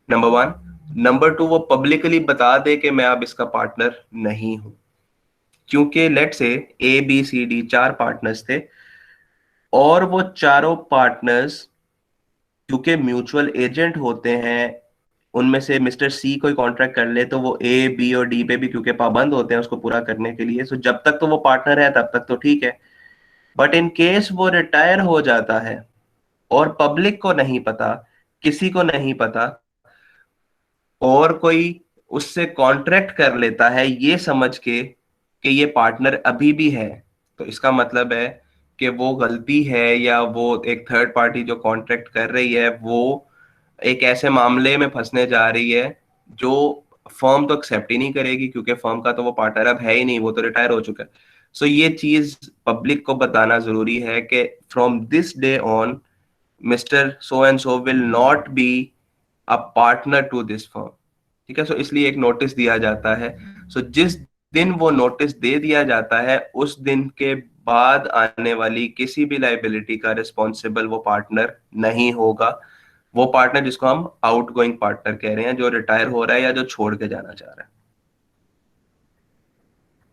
नंबर वन। नंबर टू, वो पब्लिकली बता दे कि मैं अब इसका पार्टनर नहीं हूं। क्योंकि लेट से ABCD चार पार्टनर्स थे और वो चारों पार्टनर्स क्योंकि म्यूचुअल एजेंट होते हैं, उनमें से मिस्टर सी कोई कॉन्ट्रैक्ट कर ले तो वो A, B और D पे भी क्योंकि पाबंद होते हैं उसको पूरा करने के लिए। सो जब तक तो वो पार्टनर है तब तक तो ठीक है, बट इन केस वो रिटायर हो जाता है और पब्लिक को नहीं पता, किसी को नहीं पता, और कोई उससे कॉन्ट्रैक्ट कर लेता है ये समझ के कि ये पार्टनर अभी भी है, तो इसका मतलब है कि वो गलती है या वो एक थर्ड पार्टी जो कॉन्ट्रैक्ट कर रही है वो एक ऐसे मामले में फंसने जा रही है जो फर्म तो एक्सेप्ट ही नहीं करेगी, क्योंकि फर्म का तो वो पार्टनर अब है ही नहीं, वो तो रिटायर हो चुका है। सो ये चीज पब्लिक को बताना जरूरी है कि from this day on mister so and so will not be a partner to this firm. ठीक है, सो इसलिए एक नोटिस दिया जाता है। सो जिस दिन वो नोटिस दे दिया जाता है उस दिन के बाद आने वाली किसी भी लाइबिलिटी का रिस्पॉन्सिबल वो पार्टनर नहीं होगा, वो पार्टनर जिसको हम आउटगोइंग पार्टनर कह रहे हैं, जो रिटायर हो रहा है या जो छोड़ के जाना चाह रहा है।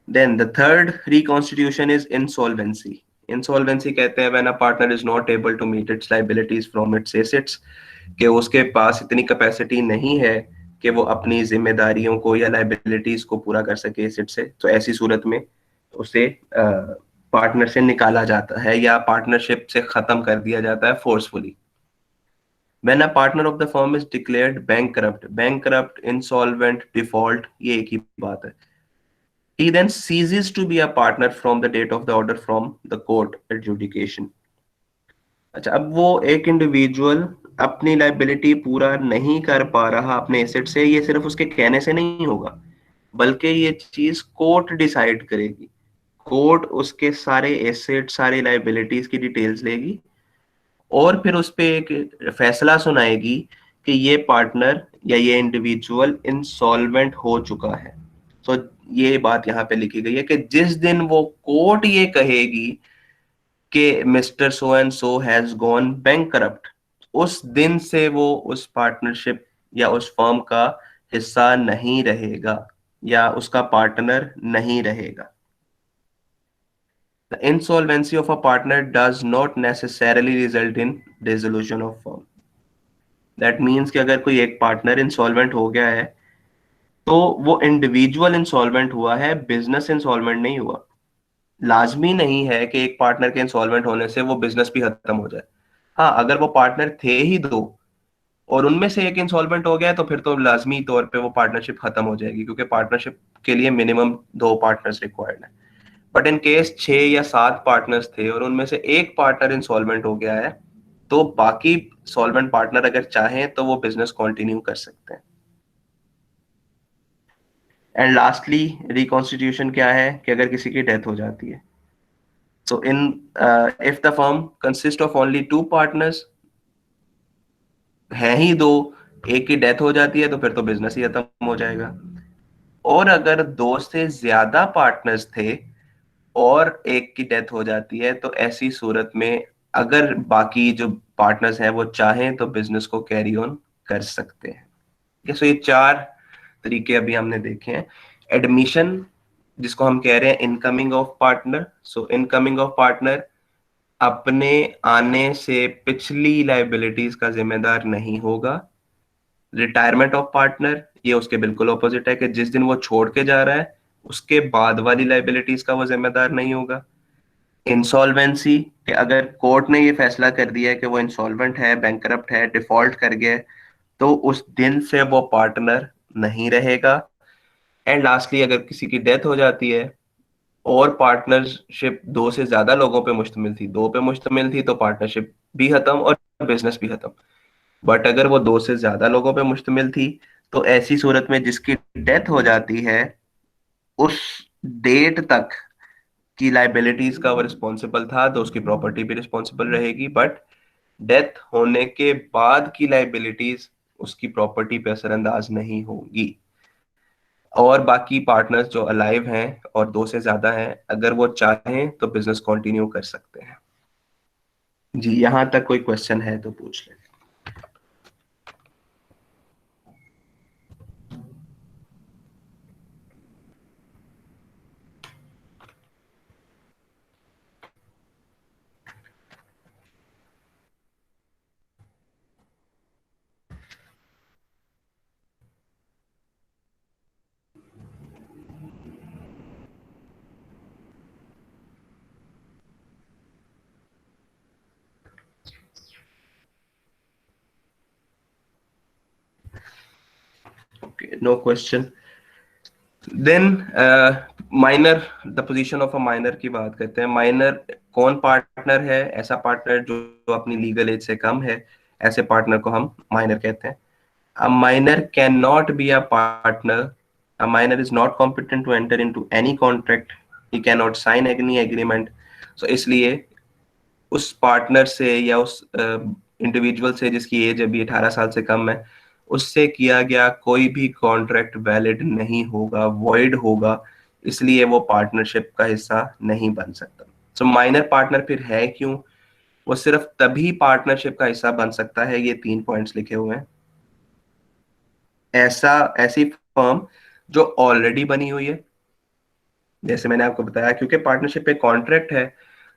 Then the third reconstitution is insolvency. Insolvency कहते हैं when a partner is not able to meet its liabilities from its assets, कि उसके पास इतनी कैपेसिटी नहीं है कि वो अपनी जिम्मेदारियों को या लाइबिलिटीज को पूरा कर सके एसेट से, तो ऐसी सूरत में उसे पार्टनर से निकाला जाता है या पार्टनरशिप से खत्म कर दिया जाता है forcefully. When a partner of the firm is declared bankrupt, insolvent, default, ये एक ही बात है। He then ceases to be a partner from the date of the order from the court adjudication. अच्छा, अब वो एक इंडिविजुअल अपनी लाइबिलिटी पूरा नहीं कर पा रहा अपने एसेट से, ये सिर्फ उसके कहने से नहीं होगा, बल्कि ये चीज कोर्ट डिसाइड करेगी। कोर्ट उसके सारे एसेट, सारी लाइबिलिटीज की डिटेल्स लेगी और फिर उस पे एक फैसला सुनाएगी कि ये पार्टनर या ये इंडिविजुअल इंसॉल्वेंट हो चुका है। तो ये बात यहाँ पे लिखी गई है कि जिस दिन वो कोर्ट ये कहेगी कि mister so and so has gone bankrupt, उस दिन से वो उस पार्टनरशिप या उस फर्म का हिस्सा नहीं रहेगा या उसका पार्टनर नहीं रहेगा। The insolvency of a partner does not necessarily result in dissolution of firm. That means कि अगर कोई एक पार्टनर इंसॉल्वेंट हो गया है तो वो इंडिविजुअल इंसॉल्वेंट हुआ है, बिजनेस इंसॉल्वेंट नहीं हुआ। लाजमी नहीं है कि एक पार्टनर के इंसॉल्वेंट होने से वो बिजनेस भी खत्म हो जाए। हाँ, अगर वो पार्टनर थे ही दो और उनमें से एक इंसॉल्वेंट हो गया है तो फिर तो लाजमी तौर पे वो पार्टनरशिप खत्म हो जाएगी, क्योंकि पार्टनरशिप के लिए मिनिमम 2 पार्टनर्स रिक्वायर्ड है। बट इन केस 6 या 7 पार्टनर्स थे और उनमें से एक पार्टनर इंसॉल्वेंट हो गया है, तो बाकी सॉल्वेंट पार्टनर अगर चाहें तो वो बिजनेस कंटिन्यू कर सकते हैं। एंड लास्टली रिकॉन्स्टिट्यूशन क्या है कि अगर किसी की डेथ हो जाती है, so in if the firm consists of only 2 partners, है ही दो, एक की डेथ हो जाती है तो फिर तो बिजनेस ही खत्म हो जाएगा। और अगर 2 से ज्यादा पार्टनर्स थे और एक की डेथ हो जाती है, तो ऐसी सूरत में अगर बाकी जो पार्टनर्स हैं वो चाहें तो बिजनेस को कैरी ऑन कर सकते हैं। ठीक है, सो ये 4 तरीके अभी हमने देखे हैं। एडमिशन, जिसको हम कह रहे हैं incoming of partner. So incoming of partner अपने आने से पिछली लाइबिलिटीज का जिम्मेदार नहीं होगा। रिटायरमेंट ऑफ पार्टनर, ये उसके बिल्कुल ऑपोजिट है कि जिस दिन वो छोड़ के जा रहा है उसके बाद वाली लाइबिलिटीज का वो जिम्मेदार नहीं होगा। इंसॉल्वेंसी, कि अगर कोर्ट ने ये फैसला कर दिया है कि वो इंसॉल्वेंट है, बैंकरप्ट है, डिफॉल्ट कर गया है, तो उस दिन से वो पार्टनर नहीं रहेगा। एंड लास्टली अगर किसी की डेथ हो जाती है और पार्टनरशिप 2 से ज्यादा लोगों पे मुश्तमिल थी, 2 पे मुश्तमिल थी, तो पार्टनरशिप भी खत्म और बिजनेस भी खत्म। बट अगर वो 2 से ज्यादा लोगों पे मुश्तमिल थी, तो ऐसी सूरत में जिसकी डेथ हो जाती है उस डेट तक की लाइबिलिटीज का वो रिस्पॉन्सिबल था, तो उसकी प्रॉपर्टी भी रिस्पॉन्सिबल रहेगी। बट डेथ होने के बाद की लाइबिलिटीज उसकी प्रॉपर्टी पे असरअंदाज नहीं होगी। और बाकी पार्टनर्स जो अलाइव हैं और 2 से ज्यादा हैं, अगर वो चाहें तो बिजनेस कंटिन्यू कर सकते हैं। जी, यहां तक कोई क्वेश्चन है तो पूछ लें। Okay, no question. Then minor, the position of a minor की बात करते हैं। माइनर कौन पार्टनर है? ऐसा पार्टनर जो अपनी लीगल एज से कम है, ऐसे पार्टनर को हम माइनर कहते हैं। A minor can not be a partner, a minor is not competent to enter into any contract, he can not sign any agreement. So इसलिए उस पार्टनर से या उस इंडिविजुअल से जिसकी एज अभी 18 साल से कम है, उससे किया गया कोई भी कॉन्ट्रैक्ट वैलिड नहीं होगा, वॉइड होगा, इसलिए वो पार्टनरशिप का हिस्सा नहीं बन सकता। सो माइनर पार्टनर फिर है क्यों? वो सिर्फ तभी पार्टनरशिप का हिस्सा बन सकता है, ये 3 पॉइंट्स लिखे हुए हैं। ऐसी फर्म जो ऑलरेडी बनी हुई है, जैसे मैंने आपको बताया, क्योंकि पार्टनरशिप एक कॉन्ट्रैक्ट है,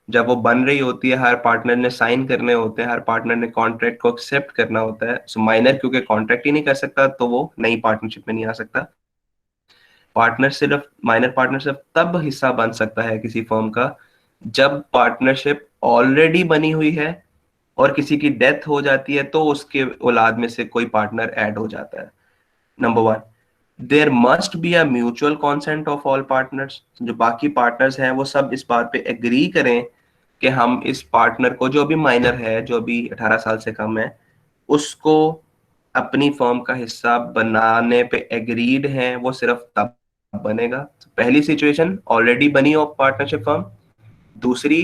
जब वो बन रही होती है हर पार्टनर ने साइन करने होते हैं, हर पार्टनर ने कॉन्ट्रैक्ट को एक्सेप्ट करना होता है। सो माइनर क्योंकि कॉन्ट्रैक्ट ही नहीं कर सकता तो वो नई पार्टनरशिप में नहीं आ सकता। माइनर पार्टनर सिर्फ तब हिस्सा बन सकता है किसी फर्म का जब पार्टनरशिप ऑलरेडी बनी हुई है और किसी की डेथ हो जाती है तो उसके औलाद में से कोई पार्टनर ऐड हो जाता है। Number 1, there must be a mutual consent of all partners. जो बाकी पार्टनर्स हैं वो सब इस बात पे एग्री करें कि हम इस पार्टनर को, जो भी माइनर है, जो भी 18 साल से कम है, उसको अपनी फर्म का हिस्सा बनाने पे एग्रीड हैं, वो सिर्फ तब बनेगा। पहली सिचुएशन, ऑलरेडी बनी हो पार्टनरशिप फर्म। दूसरी,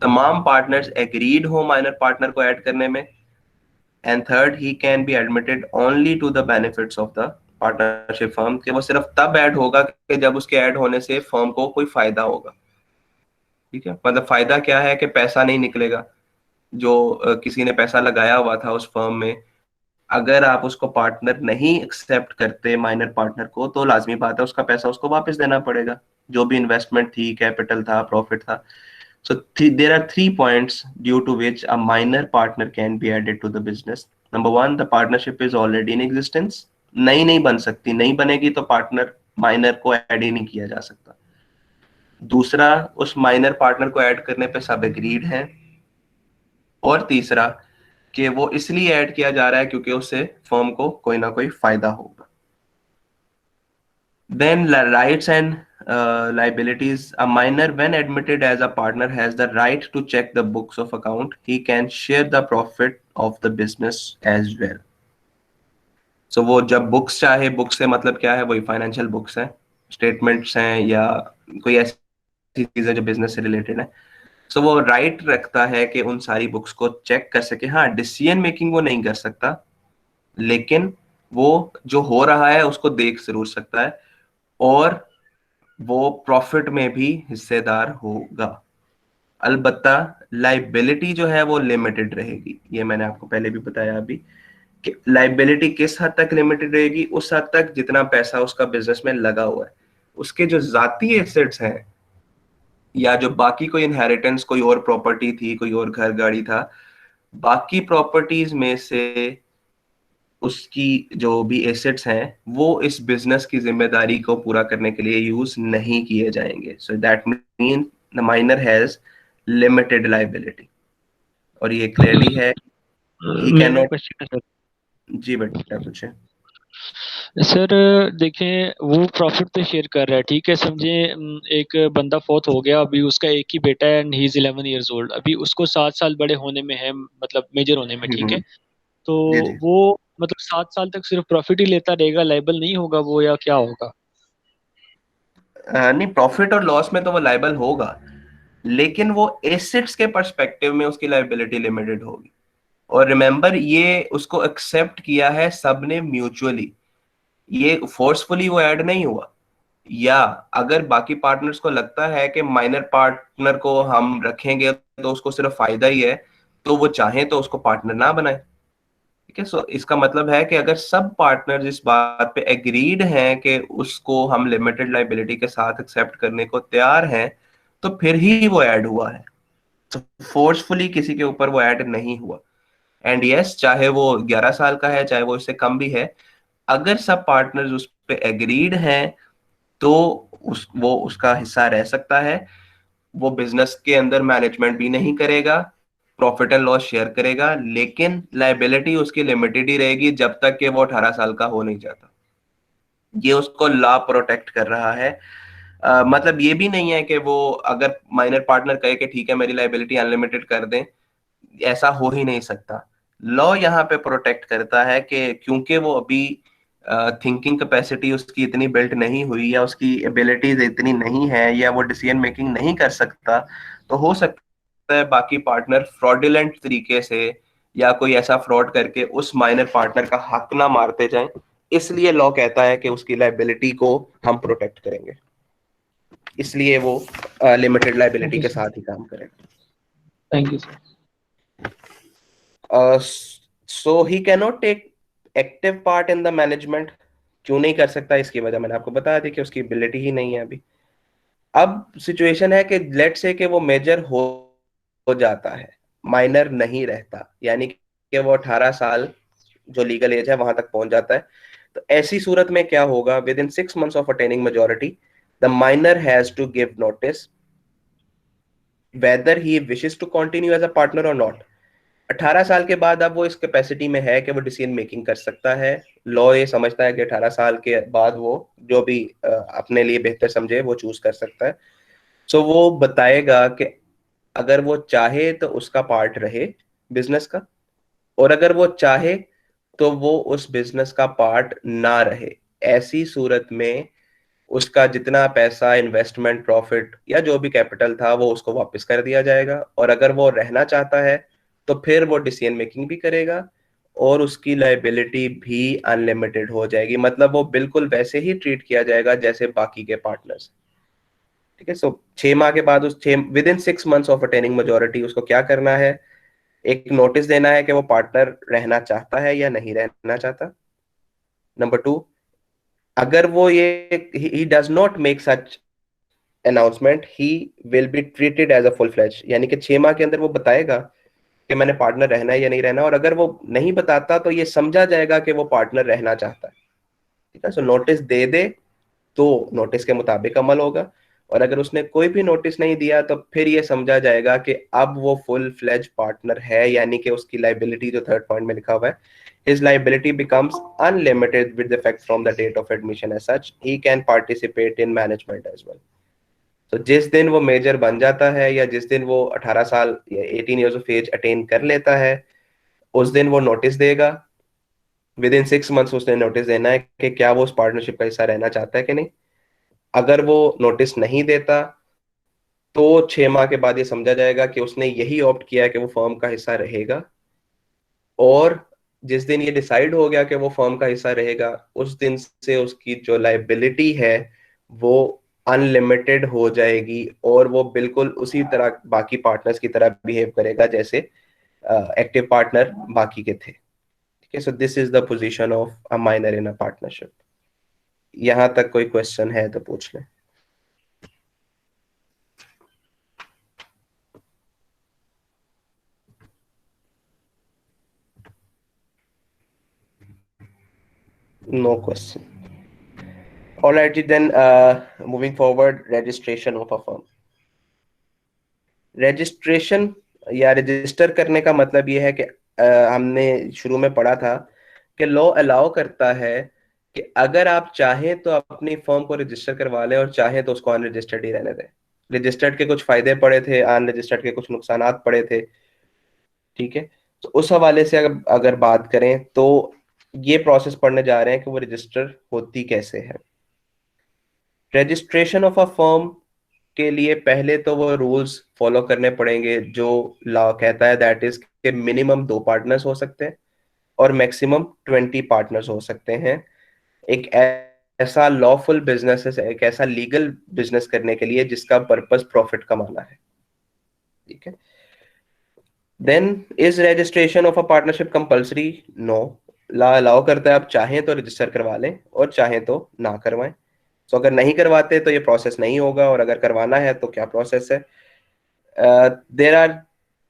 तमाम पार्टनर्स एग्रीड हो माइनर पार्टनर को ऐड करने में। And third, he can be admitted only to the benefits of the partnership firm, कि वो सिर्फ तब ऐड होगा कि जब उसके ऐड होने से फर्म को कोई फायदा होगा। ठीक है, मतलब फायदा क्या है कि पैसा नहीं निकलेगा, जो किसी ने पैसा लगाया हुआ था उस फर्म में, अगर आप उसको पार्टनर नहीं एक्सेप्ट करते माइनर पार्टनर को, तो लाजमी बात है उसका पैसा उसको वापस देना पड़ेगा, जो भी इन्वेस्टमेंट थी, कैपिटल था, प्रॉफिट था। So there are 3 points due to which a minor partner can be added to the business. Number 1, the partnership is already in existence. नई नहीं बन सकती, नहीं बनेगी तो पार्टनर माइनर को ऐड ही नहीं किया जा सकता। दूसरा, उस माइनर पार्टनर को ऐड करने पे सब एग्रीड हैं। और तीसरा कि वो इसलिए ऐड किया जा रहा है क्योंकि उससे फर्म को कोई ना कोई फायदा होगा। Then rights and liabilities. A minor, when admitted as a partner, has the right to check the books of account. He can share the profit of the business as well. So वो जब बुक्स चाहे, बुक्स से मतलब क्या है, वही फाइनेंशियल बुक्स हैं, स्टेटमेंट्स हैं या कोई ऐसी चीजें जो बिजनेस से रिलेटेड है। सो वो राइट रखता है कि उन सारी बुक्स को चेक कर सके। हाँ, डिसीजन मेकिंग वो नहीं कर सकता, लेकिन वो जो हो रहा है उसको देख जरूर सकता है और वो प्रॉफिट में भी हिस्सेदार होगा। अलबत्ता लाइबिलिटी जो है वो लिमिटेड रहेगी। ये मैंने आपको पहले भी बताया अभी कि लाइबिलिटी किस हद तक लिमिटेड रहेगी, उस हद तक जितना पैसा उसका बिजनेस में लगा हुआ है। उसके जो जाती एसेट्स हैं या जो बाकी कोई इनहेरिटेंस, कोई और प्रॉपर्टी थी, कोई और घर गाड़ी था, बाकी प्रॉपर्टीज में से उसकी जो भी एसेट्स हैं वो इस बिजनेस की जिम्मेदारी को पूरा करने के लिए यूज नहीं किए जाएंगे। So that mean the minor has limited liability. और ये क्लियरली है, ही कैन
मेरा
नॉट।
क्वेश्चन है
जी बेटा पूछे।
सर। देखें, वो प्रॉफिट तो शेयर कर रहा है, ठीक है, समझे। एक बंदा फौत हो गया, अभी उसका एक ही बेटा है and he is 11 years old, अभी उसको 7 साल बड़े होने में है, मतलब मेजर होने में, ठीक है। तो
जी जी।
वो मतलब 7 साल तक सिर्फ प्रॉफिट ही लेता रहेगा, लाइबल नहीं होगा वो, या क्या होगा?
नहीं, प्रॉफिट और लॉस में तो वो लाइबल होगा, लेकिन वो एसेट्स के पर्सपेक्टिव में उसकी लाइबिलिटी लिमिटेड होगी। और रिमेंबर, ये उसको एक्सेप्ट किया है सबने म्यूचुअली, ये फोर्सफुली वो ऐड नहीं हुआ। या अगर बाकी पार्टनर्स को लगता है कि माइनर पार्टनर को हम रखेंगे तो उसको सिर्फ फायदा ही है, तो वो चाहे तो उसको पार्टनर ना बनाए। ठीक है, सो इसका मतलब है कि अगर सब पार्टनर्स इस बात पे एग्रीड हैं कि उसको हम लिमिटेड लाइबिलिटी के साथ एक्सेप्ट करने को तैयार हैं, तो फिर ही वो ऐड हुआ है। तो फोर्सफुली किसी के ऊपर वो ऐड नहीं हुआ। एंड यस, चाहे वो 11 साल का है, चाहे वो इससे कम भी है, अगर सब पार्टनर्स उस पे एग्रीड हैं तो वो उसका हिस्सा रह सकता है। वो बिजनेस के अंदर मैनेजमेंट भी नहीं करेगा, प्रॉफिट एंड लॉस शेयर करेगा, लेकिन लाइबिलिटी उसकी लिमिटेड ही रहेगी जब तक कि वो 18 साल का हो नहीं जाता। ये उसको लॉ प्रोटेक्ट कर रहा है। मतलब ये भी नहीं है कि वो अगर माइनर पार्टनर कहे कि ठीक है मेरी लाइबिलिटी अनलिमिटेड कर दें, ऐसा हो ही नहीं सकता। लॉ यहाँ पे प्रोटेक्ट करता है कि क्योंकि वो अभी थिंकिंग कैपेसिटी उसकी इतनी बिल्ट नहीं हुई, या उसकी एबिलिटीज इतनी नहीं है, या वो डिसीजन मेकिंग नहीं कर सकता, तो हो सकता है बाकी पार्टनर फ्रॉडुलेंट तरीके से या कोई ऐसा फ्रॉड करके उस माइनर पार्टनर का हक ना मारते जाएं। इसलिए लॉ कहता है कि उसकी लाइबिलिटी को हम प्रोटेक्ट करेंगे, इसलिए वो लिमिटेड लाइबिलिटी
ओके
के
सर,
साथ ही काम करेगा।
Thank you sir.
So he cannot take active part in the management. क्यों नहीं कर सकता, इसकी वजह मैंने आपको बता दी कि उसकी एबिलिटी ही नहीं है अभी। अब सिचुएशन है कि लेट से कि वो मेजर हो जाता है, माइनर नहीं रहता, यानी कि वो 18 साल जो लीगल एज है वहां तक पहुंच जाता है। तो ऐसी सूरत में क्या होगा, within 6 months of attaining majority the minor has to give notice whether he wishes to continue as a partner और नॉट। 18 साल के बाद अब वो इस कैपेसिटी में है कि वो डिसीजन मेकिंग कर सकता है। लॉ ये समझता है कि 18 साल के बाद वो जो भी अपने लिए बेहतर समझे वो चूज कर सकता है। सो वो बताएगा कि अगर वो चाहे तो उसका पार्ट रहे बिजनेस का, और अगर वो चाहे तो वो उस बिजनेस का पार्ट ना रहे। ऐसी सूरत में उसका जितना पैसा, इन्वेस्टमेंट, प्रॉफिट या जो भी कैपिटल था वो उसको वापस कर दिया जाएगा। और अगर वो रहना चाहता है तो फिर वो डिसीजन मेकिंग भी करेगा और उसकी लाइबिलिटी भी अनलिमिटेड हो जाएगी। मतलब वो बिल्कुल वैसे ही ट्रीट किया जाएगा जैसे बाकी के पार्टनर्स। ठीक है, सो 6 माह के बाद उस 6 with in 6 months of attaining majority उसको क्या करना है, एक नोटिस देना है कि वो पार्टनर रहना चाहता है या नहीं रहना चाहता। नंबर 2, अगर वो ये he does not make such announcement he will be treated as a full flash. यानी कि 6 माह के अंदर वो बताएगा कि मैंने पार्टनर रहना है या नहीं रहना, और अगर वो नहीं बताता तो ये समझा जाएगा कि वो पार्टनर रहना चाहता है। ठीक है, सो नोटिस दे दे तो नोटिस के मुताबिक अमल होगा, और अगर उसने कोई भी नोटिस नहीं दिया तो फिर ये समझा जाएगा कि अब वो फुल फ्लेज पार्टनर है, यानी कि उसकी लाइबिलिटी जो थर्ड पॉइंट में लिखा हुआ है, his liability becomes unlimited with effect from the date of admission. As such, he can participate in management as well. तो जिस दिन वो मेजर बन जाता है या जिस दिन वो 18 साल या 18 ईयर्स ऑफ एज अटेन कर लेता है, उस दिन वो नोटिस देगा। विद इन 6 मंथ्स उसने नोटिस देना है कि क्या वो उस पार्टनरशिप का हिस्सा रहना चाहता है कि नहीं। अगर वो नोटिस नहीं देता तो 6 माह के बाद ये समझा जाएगा कि उसने यही ऑप्ट किया है कि वो फर्म का हिस्सा रहेगा। और जिस दिन ये डिसाइड हो गया कि वो फर्म का हिस्सा रहेगा, उस दिन से उसकी जो लाइबिलिटी है वो अनलिमिटेड हो जाएगी और वो बिल्कुल उसी तरह बाकी पार्टनर्स की तरह बिहेव करेगा जैसे एक्टिव पार्टनर बाकी के थे। ठीक है, so this is the position of a minor in a partnership. यहां तक कोई क्वेश्चन है तो पूछ लें। No question. Alright, then moving forward, registration of a firm. Registration या रजिस्टर करने का मतलब ये है कि हमने शुरू में पढ़ा था कि लॉ अलाउ करता है कि अगर आप चाहें तो अपनी फर्म को रजिस्टर करवा लें और चाहें तो उसको अनरजिस्टर्ड ही रहने दें। रजिस्टर्ड के कुछ फायदे पड़े थे, अनरजिस्टर्ड के कुछ नुकसानात पड़े थे। ठीक है, तो उस हवाले से अगर बात करें तो ये प्रोसेस पढ़ने जा रहे हैं कि वो रजिस्टर होती कैसे है। रजिस्ट्रेशन ऑफ अ फर्म के लिए पहले तो वो रूल्स फॉलो करने पड़ेंगे जो लॉ कहता है, दैट इज के मिनिमम 2 पार्टनर्स हो सकते हैं और मैक्सिमम 20 पार्टनर्स हो सकते हैं। एक ऐसा लॉफुल बिजनेस है, एक ऐसा लीगल बिजनेस करने के लिए जिसका पर्पस प्रॉफिट कमाना है। ठीक है, then is registration of a partnership compulsory? No, law allow करता है आप चाहें तो रजिस्टर करवा लें और चाहें तो ना करवाएं। तो अगर नहीं करवाते तो ये प्रोसेस नहीं होगा, और अगर करवाना है तो क्या प्रोसेस है? There are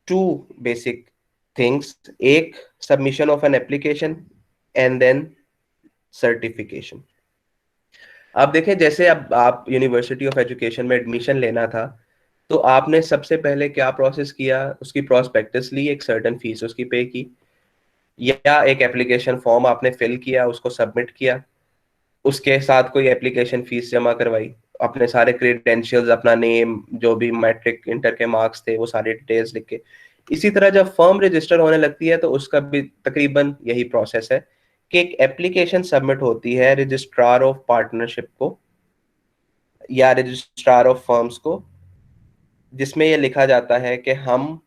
two basic things. एक, submission of an application and then certification. आप देखें, जैसे अब आप यूनिवर्सिटी ऑफ एजुकेशन में एडमिशन लेना था तो आपने सबसे पहले क्या प्रोसेस किया? उसकी प्रोस्पेक्टस ली, एक सर्टेन फीस उसकी पे की, या एक एप्लीकेशन फॉर्म आपने फिल किया, उसको सबमिट किया, उसके साथ कोई एप्लीकेशन फीस जमा करवाई, अपने सारे क्रेडेंशियल्स, अपना नेम, जो भी मैट्रिक इंटर के मार्क्स थे वो सारे डिटेल्स लिख के। इसी तरह जब फर्म रजिस्टर होने लगती है तो उसका भी तकरीबन यही प्रोसेस है कि एक एप्लीकेशन सबमिट होती है रजिस्ट्रार ऑफ पार्टनरशिप को या रजिस्ट्रार ऑफ फर्म्स को, जिसमें ये लिखा जाता है कि हम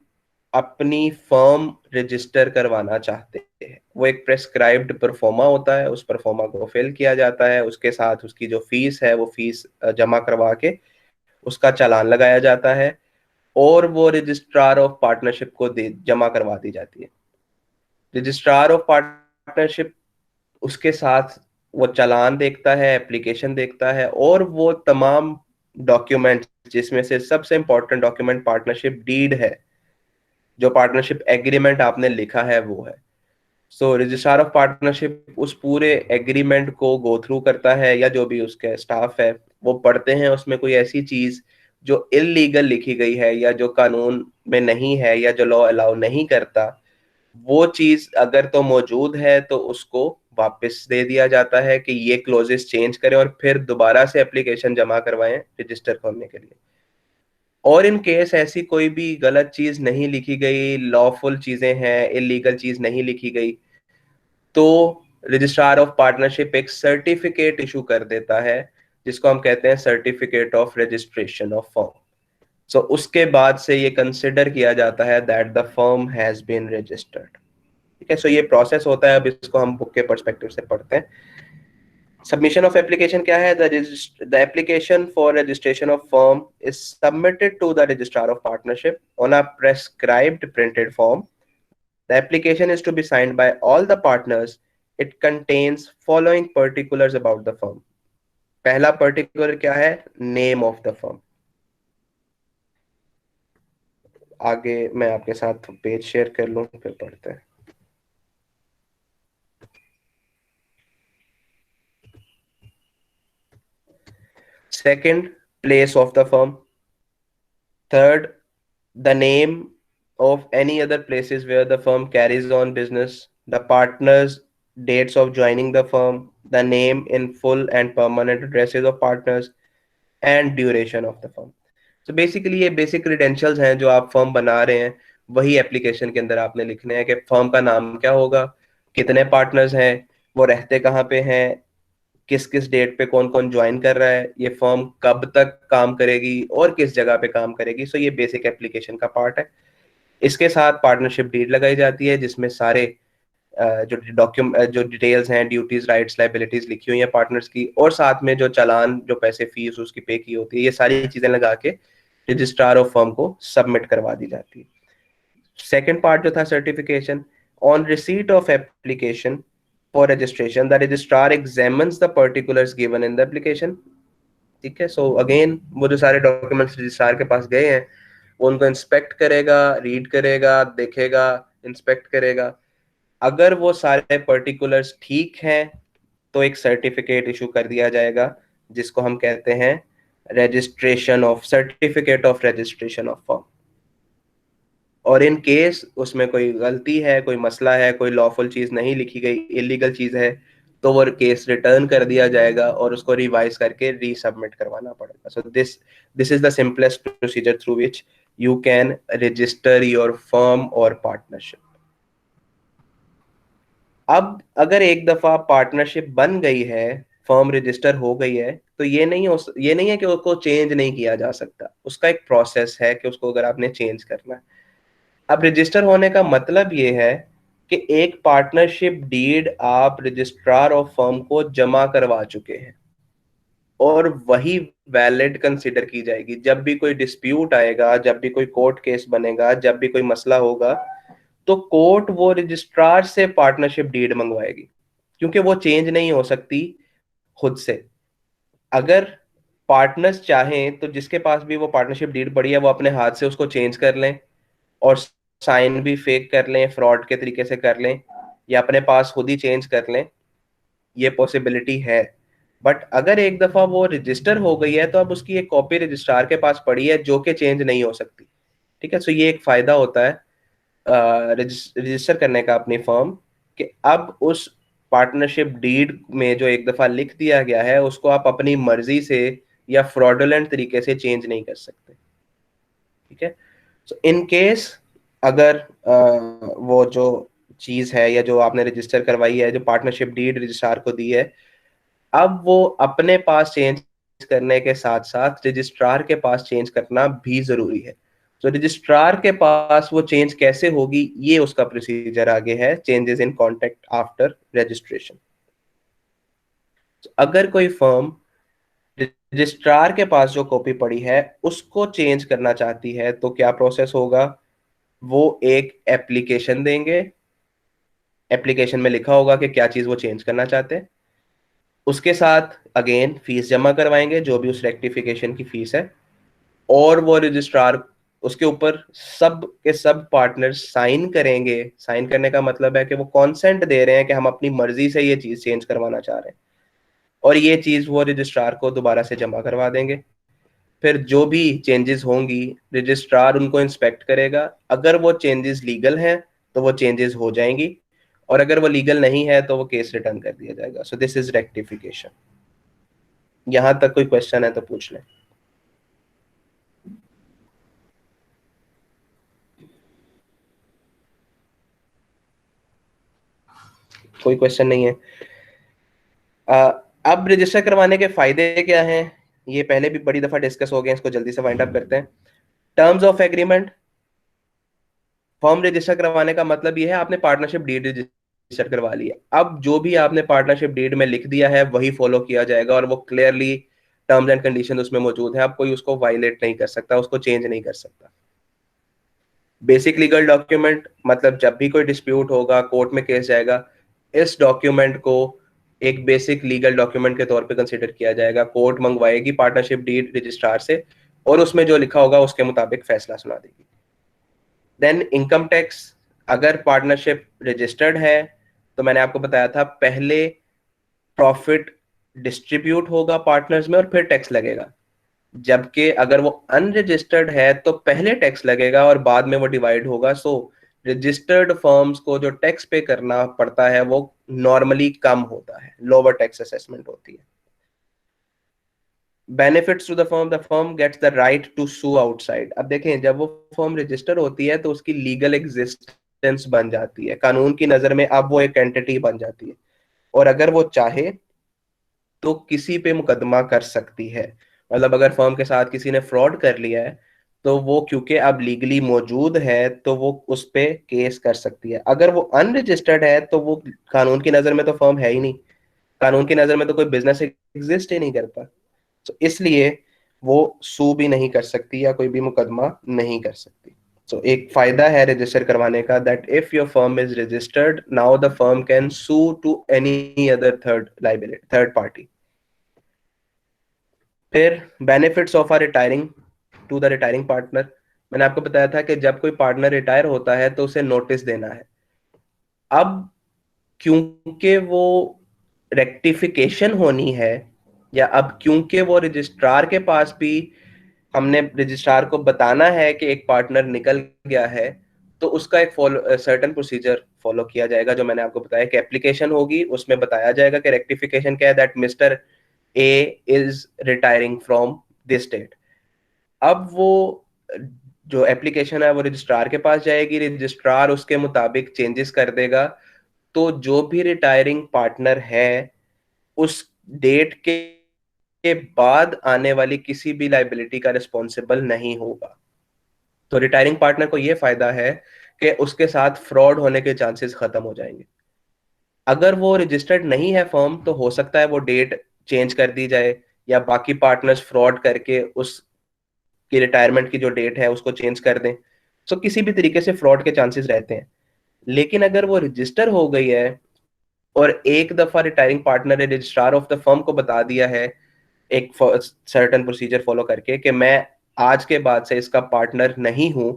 अपनी फर्म रजिस्टर करवाना चाहते हैं। वो एक प्रेस्क्राइब्ड परफॉर्मा होता है, उस परफॉर्मा को फिल किया जाता है, उसके साथ उसकी जो फीस है वो फीस जमा करवा के उसका चालान लगाया जाता है और वो रजिस्ट्रार ऑफ पार्टनरशिप को जमा करवा दी जाती है। रजिस्ट्रार ऑफ पार्टनरशिप उसके साथ वो चालान देखता है, एप्लीकेशन देखता है और वो तमाम डॉक्यूमेंट, जिसमें से सबसे इंपॉर्टेंट डॉक्यूमेंट पार्टनरशिप डीड है, जो पार्टनरशिप एग्रीमेंट आपने लिखा है वो है। सो रजिस्ट्रार ऑफ पार्टनरशिप उस पूरे एग्रीमेंट को गो थ्रू करता है, या जो भी उसके स्टाफ है वो पढ़ते हैं उसमें कोई ऐसी चीज जो इलीगल लिखी गई है या जो कानून में नहीं है या जो लॉ अलाउ नहीं करता, वो चीज अगर तो मौजूद है तो उसको वापस दे दिया जाता है कि ये क्लोजेस चेंज करें और फिर दोबारा से एप्लीकेशन जमा करवाएं रजिस्टर करने के लिए। और इन केस ऐसी कोई भी गलत चीज नहीं लिखी गई, लॉफुल चीजें हैं, इलीगल चीज नहीं लिखी गई, तो रजिस्ट्रार ऑफ पार्टनरशिप एक सर्टिफिकेट इशू कर देता है जिसको हम कहते हैं certificate of registration of firm. So उसके बाद से ये कंसिडर किया जाता है that the firm has been registered. ठीक है, सो ये प्रोसेस होता है। अब इसको हम बुक के पर्सपेक्टिव से पढ़ते हैं। Submission of application क्या है? The application for registration of firm is submitted to the registrar of partnership on a prescribed printed form. The application is to be signed by all the partners. It contains following particulars about the firm. पहला particular क्या है? Name of the firm. आगे मैं आपके साथ पेज शेयर कर लूं फिर पढ़ते हैं। Second, place of the firm. Third, the name of any other places where the firm carries on business, the partners dates of joining the firm, the name in full and permanent addresses of partners, and duration of the firm. So basically ये basic credentials हैं जो आप फर्म बना रहे हैं, वही एप्लीकेशन के अंदर आपने लिखने हैं कि फर्म का नाम क्या होगा, कितने पार्टनर्स हैं, वो रहते कहाँ पे हैं, किस किस डेट पे कौन कौन ज्वाइन कर रहा है, ये फर्म कब तक काम करेगी और किस जगह पे काम करेगी. सो ये बेसिक एप्लीकेशन का पार्ट है. इसके साथ पार्टनरशिप डीड लगाई जाती है जिसमें सारे जो डिटेल्स हैं, ड्यूटीज, राइट्स, लाइबिलिटीज लिखी हुई हैं पार्टनर्स की, और साथ में जो चालान, जो पैसे फीस उसकी पे की होती है, ये सारी चीजें लगा के रजिस्ट्रार ऑफ फर्म को सबमिट करवा दी जाती है. सेकेंड पार्ट जो था certification. On receipt of application for registration the registrar examines the particulars given in the application. ठीक है. सो अगेन वो जो सारे डॉक्यूमेंट्स रजिस्ट्रार के पास गए हैं वो उनको इंस्पेक्ट करेगा, रीड करेगा, देखेगा, इंस्पेक्ट करेगा. अगर वो सारे पर्टिकुलर्स ठीक हैं तो एक सर्टिफिकेट इशू कर दिया जाएगा जिसको हम कहते हैं certificate of registration of firm. और इन केस उसमें कोई गलती है, कोई मसला है, कोई लॉफुल चीज नहीं लिखी गई, इलीगल चीज है, तो वो केस रिटर्न कर दिया जाएगा और उसको रिवाइज करके रीसबमिट करवाना पड़ेगा. सो this is the simplest procedure through which you can register your firm और पार्टनरशिप. अब अगर एक दफा पार्टनरशिप बन गई है, फर्म रजिस्टर हो गई है, तो ये नहीं है कि उसको चेंज नहीं किया जा सकता. उसका एक प्रोसेस है कि उसको अगर आपने चेंज करना है. अब रजिस्टर होने का मतलब ये है कि एक पार्टनरशिप डीड आप रजिस्ट्रार ऑफ फर्म को जमा करवा चुके हैं और वही वैलिड कंसिडर की जाएगी. जब भी कोई डिस्प्यूट आएगा, जब भी कोई कोर्ट केस बनेगा, जब भी कोई मसला होगा, तो कोर्ट वो रजिस्ट्रार से पार्टनरशिप डीड मंगवाएगी क्योंकि वो चेंज नहीं हो सकती खुद से. अगर पार्टनर्स चाहें तो जिसके पास भी वो पार्टनरशिप डीड पड़ी है वो अपने हाथ से उसको चेंज कर लें और साइन भी फेक कर लें, फ्रॉड के तरीके से कर लें, या अपने पास खुद ही चेंज कर लें. ये पॉसिबिलिटी है. बट अगर एक दफा वो रजिस्टर हो गई है तो अब उसकी एक कॉपी रजिस्ट्रार के पास पड़ी है जो कि चेंज नहीं हो सकती. ठीक है. सो ये एक फायदा होता है रजिस्टर करने का अपनी फर्म कि अब उस पार्टनरशिप डीड में जो एक दफा लिख दिया गया है उसको आप अपनी मर्जी से या फ्रॉडुलेंट तरीके से चेंज नहीं कर सकते. ठीक है. सो इन केस अगर वो जो चीज है या जो आपने रजिस्टर करवाई है, जो पार्टनरशिप डीड रजिस्ट्रार को दी है, अब वो अपने पास चेंज करने के साथ साथ रजिस्ट्रार के पास चेंज करना भी जरूरी है. तो रजिस्ट्रार के पास वो चेंज कैसे होगी, ये उसका प्रोसीजर आगे है. Changes in contact after registration. अगर कोई फर्म रजिस्ट्रार के पास जो कॉपी पड़ी है उसको चेंज करना चाहती है तो क्या प्रोसेस होगा. वो एक एप्लीकेशन देंगे. एप्लीकेशन में लिखा होगा कि क्या चीज वो चेंज करना चाहते हैं. उसके साथ अगेन फीस जमा करवाएंगे जो भी उस रेक्टिफिकेशन की फीस है, और वो रजिस्ट्रार उसके ऊपर सब के सब पार्टनर साइन करेंगे. साइन करने का मतलब है कि वो कॉन्सेंट दे रहे हैं कि हम अपनी मर्जी से ये चीज चेंज करवाना चाह रहे हैं, और ये चीज वो रजिस्ट्रार को दोबारा से जमा करवा देंगे. फिर जो भी चेंजेस होंगी रजिस्ट्रार उनको इंस्पेक्ट करेगा. अगर वो चेंजेस लीगल हैं तो वो चेंजेस हो जाएंगी, और अगर वो लीगल नहीं है तो वो केस रिटर्न कर दिया जाएगा. सो दिस इज रेक्टिफिकेशन. यहां तक कोई क्वेश्चन है तो पूछ लें. कोई क्वेश्चन नहीं है. अब रजिस्टर करवाने के फायदे क्या हैं, ये पहले भी बड़ी दफा डिस्कस हो गए, इसको जल्दी से वाइंड अप करते हैं. Terms of agreement. Firm register करवाने का मतलब ये है आपने पार्टनरशिप डीड रजिस्टर करवा ली है. अब जो भी आपने पार्टनरशिप डीड में लिख दिया है वही फॉलो किया जाएगा, और वो क्लियरली टर्म्स एंड कंडीशन उसमें मौजूद है. अब कोई उसको वायलेट नहीं कर सकता, उसको चेंज नहीं कर सकता. बेसिक लीगल डॉक्यूमेंट मतलब जब भी कोई डिस्प्यूट होगा, कोर्ट में केस जाएगा, इस डॉक्यूमेंट को एक बेसिक लीगल डॉक्यूमेंट के तौर पे कंसीडर किया जाएगा. कोर्ट मंगवाएगी पार्टनरशिप डीड रजिस्ट्रार से और उसमें जो लिखा होगा उसके मुताबिक फैसला सुना देगी. Then income tax. अगर पार्टनरशिप रजिस्टर्ड है तो मैंने आपको बताया था पहले प्रॉफिट डिस्ट्रीब्यूट होगा पार्टनर्स में और फिर टैक्स लगेगा. जबकि अगर वो अनरजिस्टर्ड है तो पहले टैक्स लगेगा और बाद में वो डिवाइड होगा। सो रजिस्टर्ड फर्म्स को जो टैक्स पे करना पड़ता है वो नॉर्मली कम होता है, लोअर टैक्स असेसमेंट होती है। Benefits to the firm gets the right to sue outside. अब देखें, जब वो फर्म रजिस्टर होती है तो उसकी लीगल एग्जिस्टेंस बन जाती है, कानून की नजर में अब वो एक एंटिटी बन जाती है, और अगर वो चाहे तो किसी पे मुकदमा कर सकती है। मतलब अगर फर्म के साथ किसी ने फ्रॉड कर लिया है तो वो क्योंकि अब लीगली मौजूद है तो वो उस पे केस कर सकती है। अगर वो अनरजिस्टर्ड है तो वो कानून की नजर में तो फर्म है ही नहीं, कानून की नजर में तो कोई बिजनेस एग्जिस्ट ही नहीं करता, तो इसलिए वो सू भी नहीं कर सकती या कोई भी मुकदमा नहीं कर सकती। सो एक फायदा है रजिस्टर करवाने का, that if your firm is registered now the firm can sue to any other third party. फिर benefits of a retiring to the retiring partner. मैंने आपको बताया था कि जब कोई पार्टनर रिटायर होता है तो उसे नोटिस देना है। अब क्योंकि वो रेक्टिफिकेशन होनी है, या अब क्योंकि वो रजिस्ट्रार के पास भी हमने रजिस्ट्रार को बताना है कि एक पार्टनर निकल गया है, तो उसका एक सर्टेन प्रोसीजर फॉलो किया जाएगा। जो मैंने आपको बताया कि एप्लीकेशन होगी, उसमें बताया जाएगा कि रेक्टिफिकेशन क्या है, that mister A is retiring from this date. अब वो जो एप्लीकेशन है वो रजिस्ट्रार के पास जाएगी, रजिस्ट्रार उसके मुताबिक चेंजेस कर देगा, तो जो भी रिटायरिंग पार्टनर है उस डेट के बाद आने वाली किसी भी लाइबिलिटी का रिस्पॉन्सिबल नहीं होगा। तो रिटायरिंग पार्टनर को यह फायदा है कि उसके साथ फ्रॉड होने के चांसेस खत्म हो जाएंगे। अगर वो रजिस्टर्ड नहीं है फर्म तो हो सकता है वो डेट चेंज कर दी जाए, या बाकी पार्टनर्स फ्रॉड करके उसकी रिटायरमेंट की जो डेट है उसको चेंज कर दें। सो किसी भी तरीके से फ्रॉड के चांसेस रहते हैं। लेकिन अगर वो रजिस्टर हो गई है और एक दफा रिटायरिंग पार्टनर ने रजिस्ट्रार ऑफ द फर्म को बता दिया है एक सर्टेन प्रोसीजर फॉलो करके कि मैं आज के बाद से इसका पार्टनर नहीं हूं,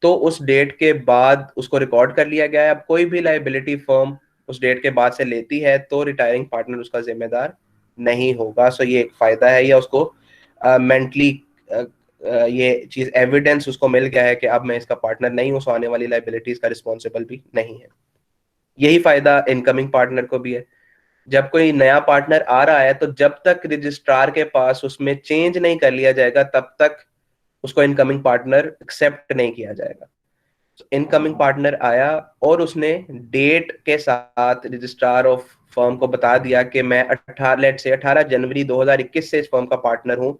तो उस डेट के बाद उसको रिकॉर्ड कर लिया गया है। अब कोई भी लाइबिलिटी फर्म उस डेट के बाद से लेती है तो रिटायरिंग पार्टनर उसका जिम्मेदार नहीं होगा। सो ये एक फायदा है, या उसको मेंटली ये चीज एविडेंस उसको मिल गया है कि अब मैं इसका पार्टनर नहीं हूं, सो आने वाली लाइबिलिटीज का रिस्पॉन्सिबल भी नहीं है। यही फायदा इनकमिंग पार्टनर को भी है। जब कोई नया पार्टनर आ रहा है तो जब तक रजिस्ट्रार के पास उसमें चेंज नहीं कर लिया जाएगा तब तक उसको इनकमिंग पार्टनर एक्सेप्ट नहीं किया जाएगा। इनकमिंग पार्टनर आया और उसने डेट के साथ रजिस्ट्रार ऑफ फर्म को बता दिया कि मैं 18 जनवरी 2021 से इस फर्म का पार्टनर हूं,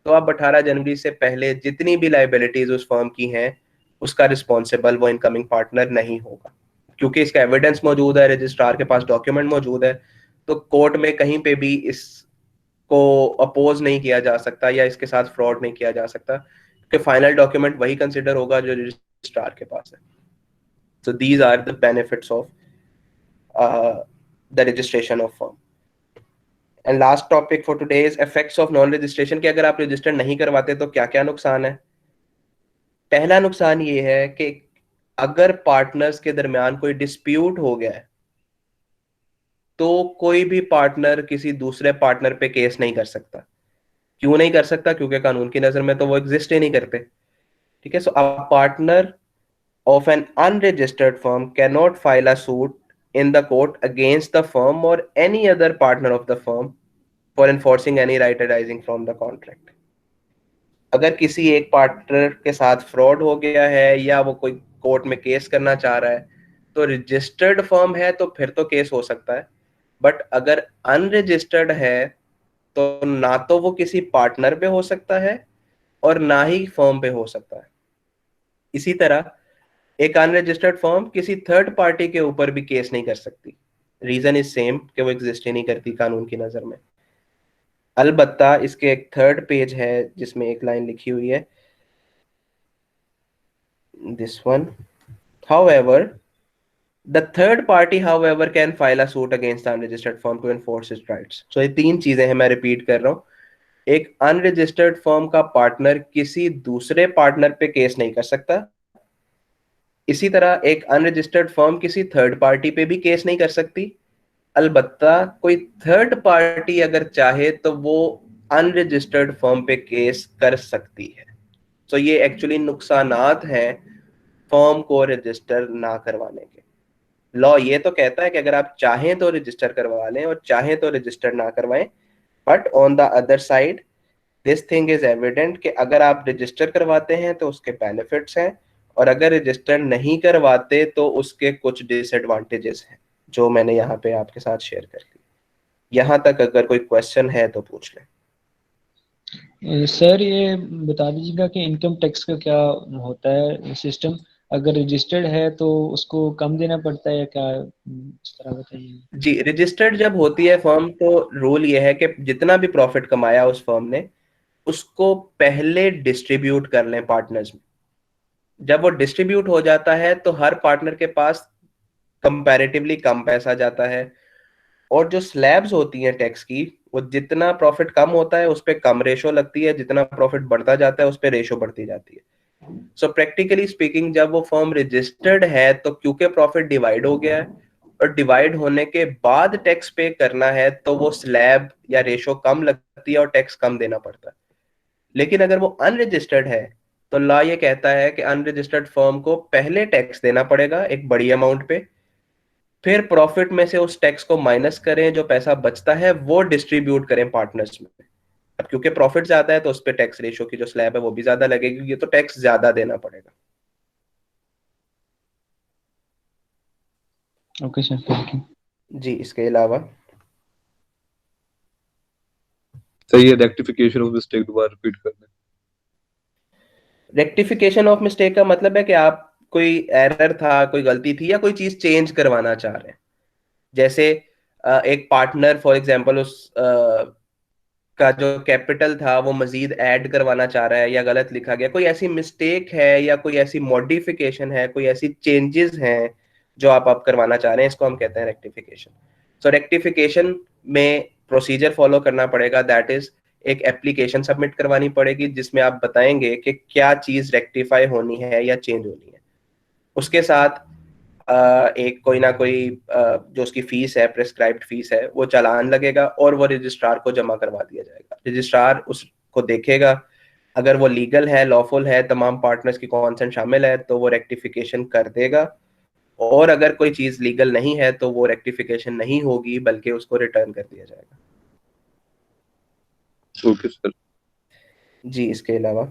तो अब 18 जनवरी से पहले जितनी भी लाइबिलिटीज उस फर्म की हैं उसका रिस्पॉन्सिबल वो इनकमिंग पार्टनर नहीं होगा, क्योंकि इसका एविडेंस मौजूद है, रजिस्ट्रार के पास डॉक्यूमेंट मौजूद है। तो कोर्ट में कहीं पे भी इसको अपोज नहीं किया जा सकता या इसके साथ फ्रॉड नहीं किया जा सकता, क्योंकि फाइनल डॉक्यूमेंट वही कंसिडर होगा जो रजिस्ट्रार के पास है। So these are the benefits of the registration of firm. And last topic for today is effects of non-registration, कि अगर आप रजिस्टर नहीं करवाते तो क्या क्या नुकसान है। पहला नुकसान ये है कि अगर पार्टनर्स के दरमियान कोई डिस्प्यूट हो गया है तो कोई भी पार्टनर किसी दूसरे पार्टनर पे केस नहीं कर सकता। क्यों नहीं कर सकता? क्योंकि कानून की नजर में तो वो एग्जिस्ट ही नहीं करते। ठीक है, so a partner of an unregistered firm cannot file a suit in the court against the firm or any other partner of the firm for enforcing any right arising from the contract. अगर किसी एक पार्टनर के साथ फ्रॉड हो गया है या वो कोई कोर्ट में केस करना चाह रहा है तो रजिस्टर्ड फर्म है तो फिर तो केस हो सकता है, बट अगर अनरजिस्टर्ड है तो ना तो वो किसी पार्टनर पे हो सकता है और ना ही फर्म पे हो सकता है। इसी तरह एक अनरजिस्टर्ड फर्म किसी थर्ड पार्टी के ऊपर भी केस नहीं कर सकती। रीजन इज सेम कि वो एग्जिस्ट ही नहीं करती कानून की नजर में। अलबत्ता इसके एक थर्ड पेज है जिसमें एक लाइन लिखी हुई है, this one, however the third party however can file a suit against the unregistered firm to enforce its rights. So ये तीन चीजें हैं, मैं रिपीट कर रहा हूँ। एक अनरजिस्टर्ड फर्म का पार्टनर किसी दूसरे पार्टनर पे केस नहीं कर सकता। इसी तरह एक अनरजिस्टर्ड फर्म किसी थर्ड पार्टी पे भी केस नहीं कर सकती। अलबत्ता कोई थर्ड पार्टी अगर चाहे तो वो अनरजिस्टर्ड फर्म पे केस कर सकती है। तो ये एक्चुअली नुकसानात हैं फर्म को रजिस्टर ना करवाने के। लॉ ये तो कहता है कि अगर आप चाहें तो रजिस्टर करवा लें और चाहें तो रजिस्टर ना करवाएं, but on the other side this thing is evident कि अगर आप रजिस्टर करवाते हैं तो उसके बेनिफिट्स हैं, और अगर रजिस्टर नहीं करवाते तो उसके कुछ डिसएडवांटेजेस हैं जो मैंने यहाँ पे आपके साथ शेयर कर ली। यहाँ तक अगर कोई क्वेश्चन है तो पूछ लें।
सर ये बता दीजिएगा कि इनकम टैक्स का क्या होता है सिस्टम, अगर रजिस्टर्ड है तो उसको कम देना पड़ता है या क्या, इस तरह बताइए।
जी, रजिस्टर्ड जब होती है फर्म तो रूल ये है कि जितना भी प्रॉफिट कमाया उस फर्म ने उसको पहले डिस्ट्रीब्यूट कर लें पार्टनर्स में। जब वो डिस्ट्रीब्यूट हो जाता है तो हर पार्टनर के पास कंपैरेटिवली कम पैसा जाता है, और जो स्लैब्स होती हैं टैक्स की, वो जितना प्रॉफिट कम होता है उस पर कम रेशो लगती है, जितना प्रॉफिट बढ़ता जाता है उस पर रेशो बढ़ती जाती है। सो प्रैक्टिकली स्पीकिंग जब वो फर्म रजिस्टर्ड है तो क्योंकि प्रॉफिट डिवाइड हो गया है और डिवाइड होने के बाद टैक्स पे करना है तो वो स्लैब या रेशो कम लगती है और टैक्स कम देना पड़ता है। लेकिन अगर वो अनरजिस्टर्ड है तो लॉ ये कहता है कि अनरजिस्टर्ड फर्म को पहले टैक्स देना पड़ेगा एक बड़ी अमाउंट पे, फिर प्रॉफिट में से उस टैक्स को माइनस करें, जो पैसा बचता है वो डिस्ट्रीब्यूट करें पार्टनर्स में। अब क्योंकि प्रॉफिट ज्यादा है तो उस पर टैक्स रेशो की जो स्लैब है वो भी ज्यादा लगेगी, ये तो टैक्स ज्यादा देना पड़ेगा।
Okay sir, thank you.
जी, इसके अलावा
सही है, रेक्टिफिकेशन ऑफ मिस्टेक दोबारा रिपीट करना।
रेक्टिफिकेशन ऑफ मिस्टेक का मतलब है कि आप कोई एरर था, कोई गलती थी या कोई चीज चेंज करवाना चाह रहे हैं। जैसे एक पार्टनर फॉर एग्जांपल उस का जो कैपिटल था वो मजीद ऐड करवाना चाह रहा है या गलत लिखा गया, कोई ऐसी मिस्टेक है या कोई ऐसी मॉडिफिकेशन है, कोई ऐसी चेंजेस हैं जो आप करवाना चाह रहे हैं, इसको हम कहते हैं रेक्टिफिकेशन। सो रेक्टिफिकेशन में प्रोसीजर फॉलो करना पड़ेगा, दैट इज एक एप्लीकेशन सबमिट करवानी पड़ेगी जिसमें आप बताएंगे कि क्या चीज रेक्टिफाई होनी है या चेंज होनी है। उसके साथ एक कोई ना कोई जो उसकी फीस है, प्रेस्क्राइब्ड फीस है, वो चालान लगेगा और वो रजिस्ट्रार को जमा करवा दिया जाएगा। रजिस्ट्रार उसको देखेगा, अगर वो लीगल है, लॉफुल है, तमाम पार्टनर्स की कॉन्सेंट शामिल है तो वो रेक्टिफिकेशन कर देगा, और अगर कोई चीज लीगल नहीं है तो वो रेक्टिफिकेशन नहीं होगी बल्कि उसको रिटर्न कर दिया जाएगा।
Okay sir.
जी, इसके अलावा